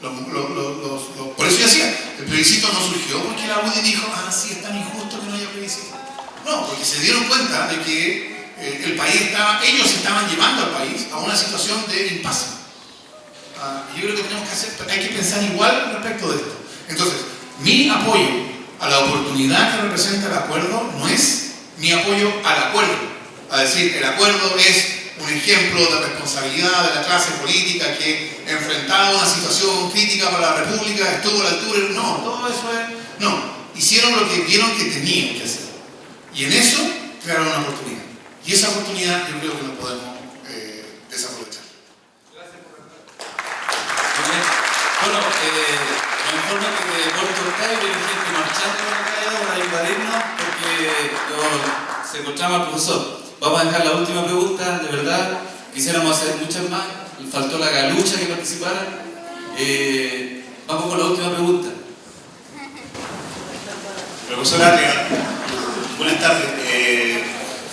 Por eso yo decía, el plebiscito no surgió porque la UDI dijo, sí, es tan injusto que no haya plebiscito. No, porque se dieron cuenta de que ellos estaban llevando al país a una situación de impasse. Yo creo que hay que pensar igual respecto de esto. Entonces, mi apoyo a la oportunidad que representa el acuerdo no es mi apoyo al acuerdo. A decir, el acuerdo es un ejemplo de responsabilidad de la clase política que, enfrentado a una situación crítica para la República, estuvo a la altura. No, todo eso es... No, hicieron lo que vieron que tenían que hacer. Y en eso crearon una oportunidad. Y esa oportunidad yo creo que no podemos desaprovechar. Gracias por Bueno, me informo que de Puerto Octavio viene gente marchando por acá para invadirnos porque se encontraba el profesor. Vamos a dejar la última pregunta, de verdad, quisiéramos hacer muchas más, faltó la Galucha que participara. Vamos con la última pregunta. Profesor Atria, buenas tardes.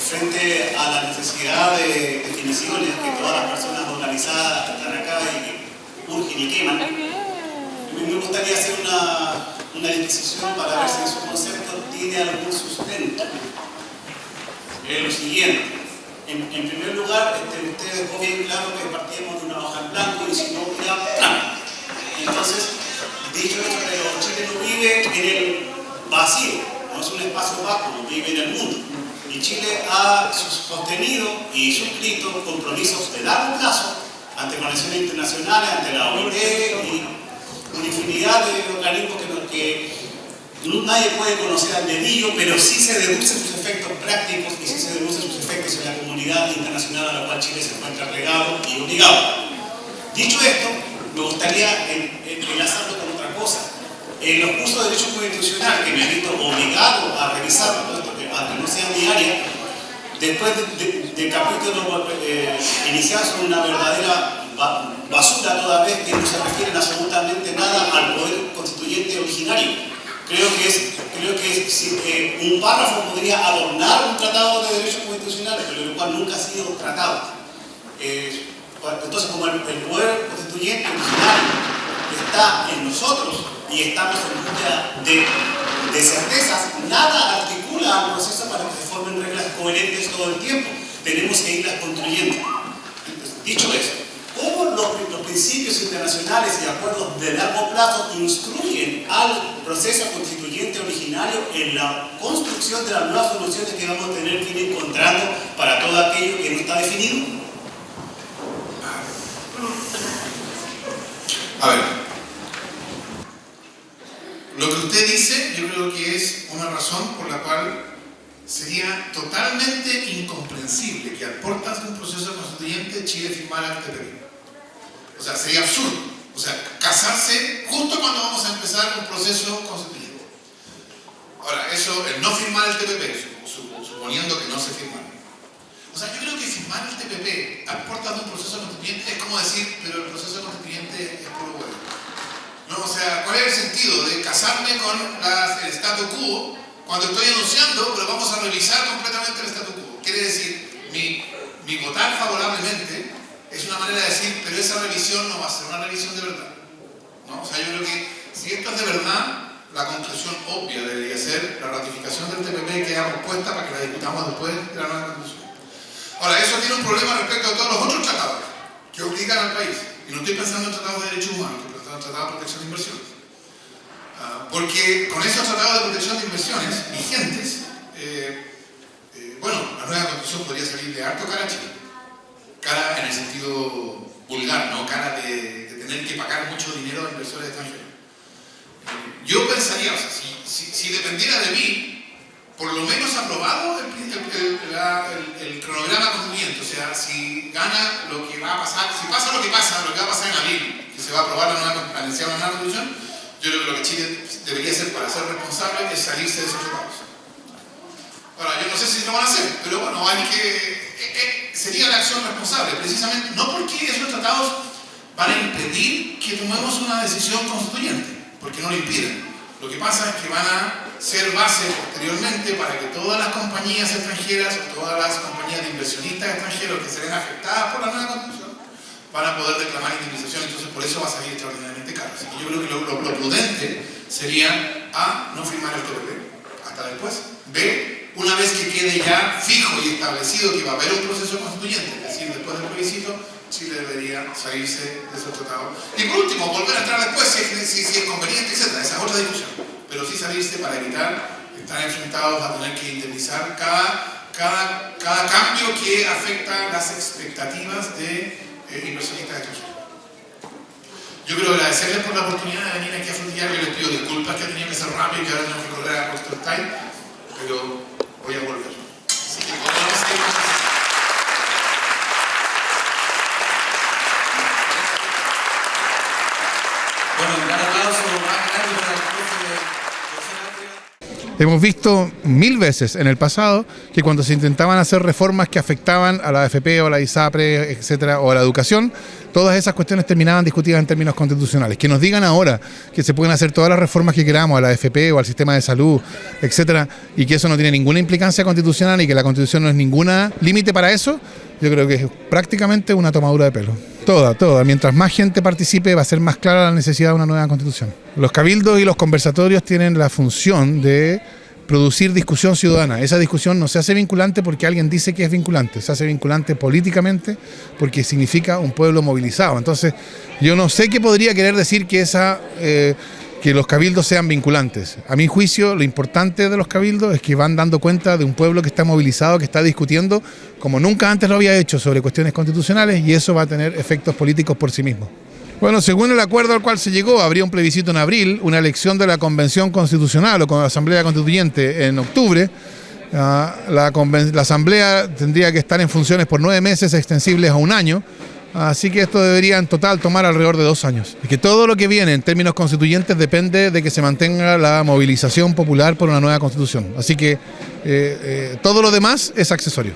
Frente a la necesidad de definiciones que todas las personas organizadas están acá y urgen y queman, me gustaría hacer una disquisición para ver si su concepto tiene algún sustento. Lo siguiente, en primer lugar, usted dejó bien claro que partimos de una hoja en blanco y si no hubiera trampa. Entonces, dicho esto, pero Chile no vive en el vacío, no es un espacio vacuo, vive en el mundo. Y Chile ha sostenido y suscrito compromisos de largo plazo ante convenciones internacionales, ante la OIT y una infinidad de organismos que nadie puede conocer al dedillo, pero sí se deducen sus efectos prácticos y sí se deducen sus efectos en la comunidad internacional a la cual Chile se encuentra plegado y obligado. Dicho esto, me gustaría enlazarlo con otra cosa. En los cursos de Derecho Constitucional, que me he visto obligado a revisar, aunque no sea mi área, después de capítulos iniciados son una verdadera basura toda vez que no se refieren absolutamente nada al poder constituyente originario. Creo que un párrafo podría adornar un tratado de derechos constitucionales, pero el cual nunca ha sido tratado. Entonces, como el poder constituyente originario está en nosotros y estamos en busca de certezas, nada articula al proceso para que se formen reglas coherentes todo el tiempo. Tenemos que irlas construyendo. Entonces, dicho eso, ¿cómo los principios internacionales y acuerdos de largo plazo instruyen al proceso constituyente originario en la construcción de las nuevas soluciones que vamos a tener que ir encontrando para todo aquello que no está definido? A ver, lo que usted dice yo creo que es una razón por la cual sería totalmente incomprensible que a puertas de un proceso constituyente Chile firmara el TPP. O sea, sería absurdo. O sea, casarse justo cuando vamos a empezar un proceso constituyente. Ahora, eso, el no firmar el TPP, suponiendo que no se firmara. O sea, yo creo que firmar el TPP a puertas de un proceso constituyente es como decir, pero el proceso constituyente es puro huevo. ¿No? O sea, ¿cuál es el sentido de casarme con el statu quo cuando estoy enunciando, pero vamos a revisar completamente el statu quo? Quiere decir, mi votar favorablemente es una manera de decir, pero esa revisión no va a ser una revisión de verdad. ¿No? O sea, yo creo que si esto es de verdad, la conclusión obvia debería ser la ratificación del TPP queda propuesta para que la discutamos después de la nueva constitución. Ahora, eso tiene un problema respecto a todos los otros tratados que obligan al país. Y no estoy pensando en tratados de derechos humanos, estoy pensando en tratados de protección de inversiones. Porque con esos tratados de protección de inversiones vigentes, bueno, la nueva constitución podría salir de harto cara a Chile. Cara en el sentido vulgar, ¿no? Cara de tener que pagar mucho dinero a inversores extranjeros. Yo pensaría, o sea, si dependiera de mí, por lo menos aprobado el cronograma constituyente. O sea, si gana lo que va a pasar, si pasa lo que va a pasar en abril, que se va a aprobar la nueva constitución, yo creo que lo que Chile debería hacer para ser responsable es salirse de esos tratados. Ahora, yo no sé si lo van a hacer, pero bueno, sería la acción responsable, precisamente, no porque esos tratados van a impedir que tomemos una decisión constituyente, porque no lo impiden. Lo que pasa es que van a ser base posteriormente para que todas las compañías extranjeras o todas las compañías de inversionistas extranjeros que se ven afectadas por la nueva constitución van a poder reclamar indemnización. Entonces por eso va a salir extraordinariamente caro. Así que yo creo que lo prudente sería A, no firmar el TPP hasta después, B, una vez que quede ya fijo y establecido que va a haber un proceso constituyente, es decir, después del plebiscito, Chile debería salirse de esos tratados. Y por último, volver a entrar después si es conveniente, etc. Esa es otra discusión. Pero sí salirse para evitar estar enfrentados a tener que indemnizar cada cambio que afecta las expectativas de inversionistas extranjeros. Yo quiero agradecerles por la oportunidad de venir aquí a Frutillar. Yo les pido disculpas que he tenido que ser rápido y que ahora tengo que correr a Puerto Time, pero voy a volver. Así que continuamos ahí. Bueno, un gran aplauso más grande para el profe. Hemos visto 1000 veces en el pasado que cuando se intentaban hacer reformas que afectaban a la AFP o a la ISAPRE, etcétera, o a la educación, todas esas cuestiones terminaban discutidas en términos constitucionales. Que nos digan ahora que se pueden hacer todas las reformas que queramos a la AFP o al sistema de salud, etcétera, y que eso no tiene ninguna implicancia constitucional y que la Constitución no es ningún límite para eso, yo creo que es prácticamente una tomadura de pelo. Toda. Mientras más gente participe, va a ser más clara la necesidad de una nueva constitución. Los cabildos y los conversatorios tienen la función de producir discusión ciudadana. Esa discusión no se hace vinculante porque alguien dice que es vinculante, se hace vinculante políticamente porque significa un pueblo movilizado. Entonces, yo no sé qué podría querer decir que que los cabildos sean vinculantes. A mi juicio, lo importante de los cabildos es que van dando cuenta de un pueblo que está movilizado, que está discutiendo como nunca antes lo había hecho sobre cuestiones constitucionales, y eso va a tener efectos políticos por sí mismo. Bueno, según el acuerdo al cual se llegó, habría un plebiscito en abril, una elección de la Convención Constitucional o con la Asamblea Constituyente en octubre. La Asamblea tendría que estar en funciones por 9 meses, extensibles a 1 año. Así que esto debería en total tomar alrededor de 2 años. Y que todo lo que viene en términos constituyentes depende de que se mantenga la movilización popular por una nueva constitución. Así que todo lo demás es accesorio.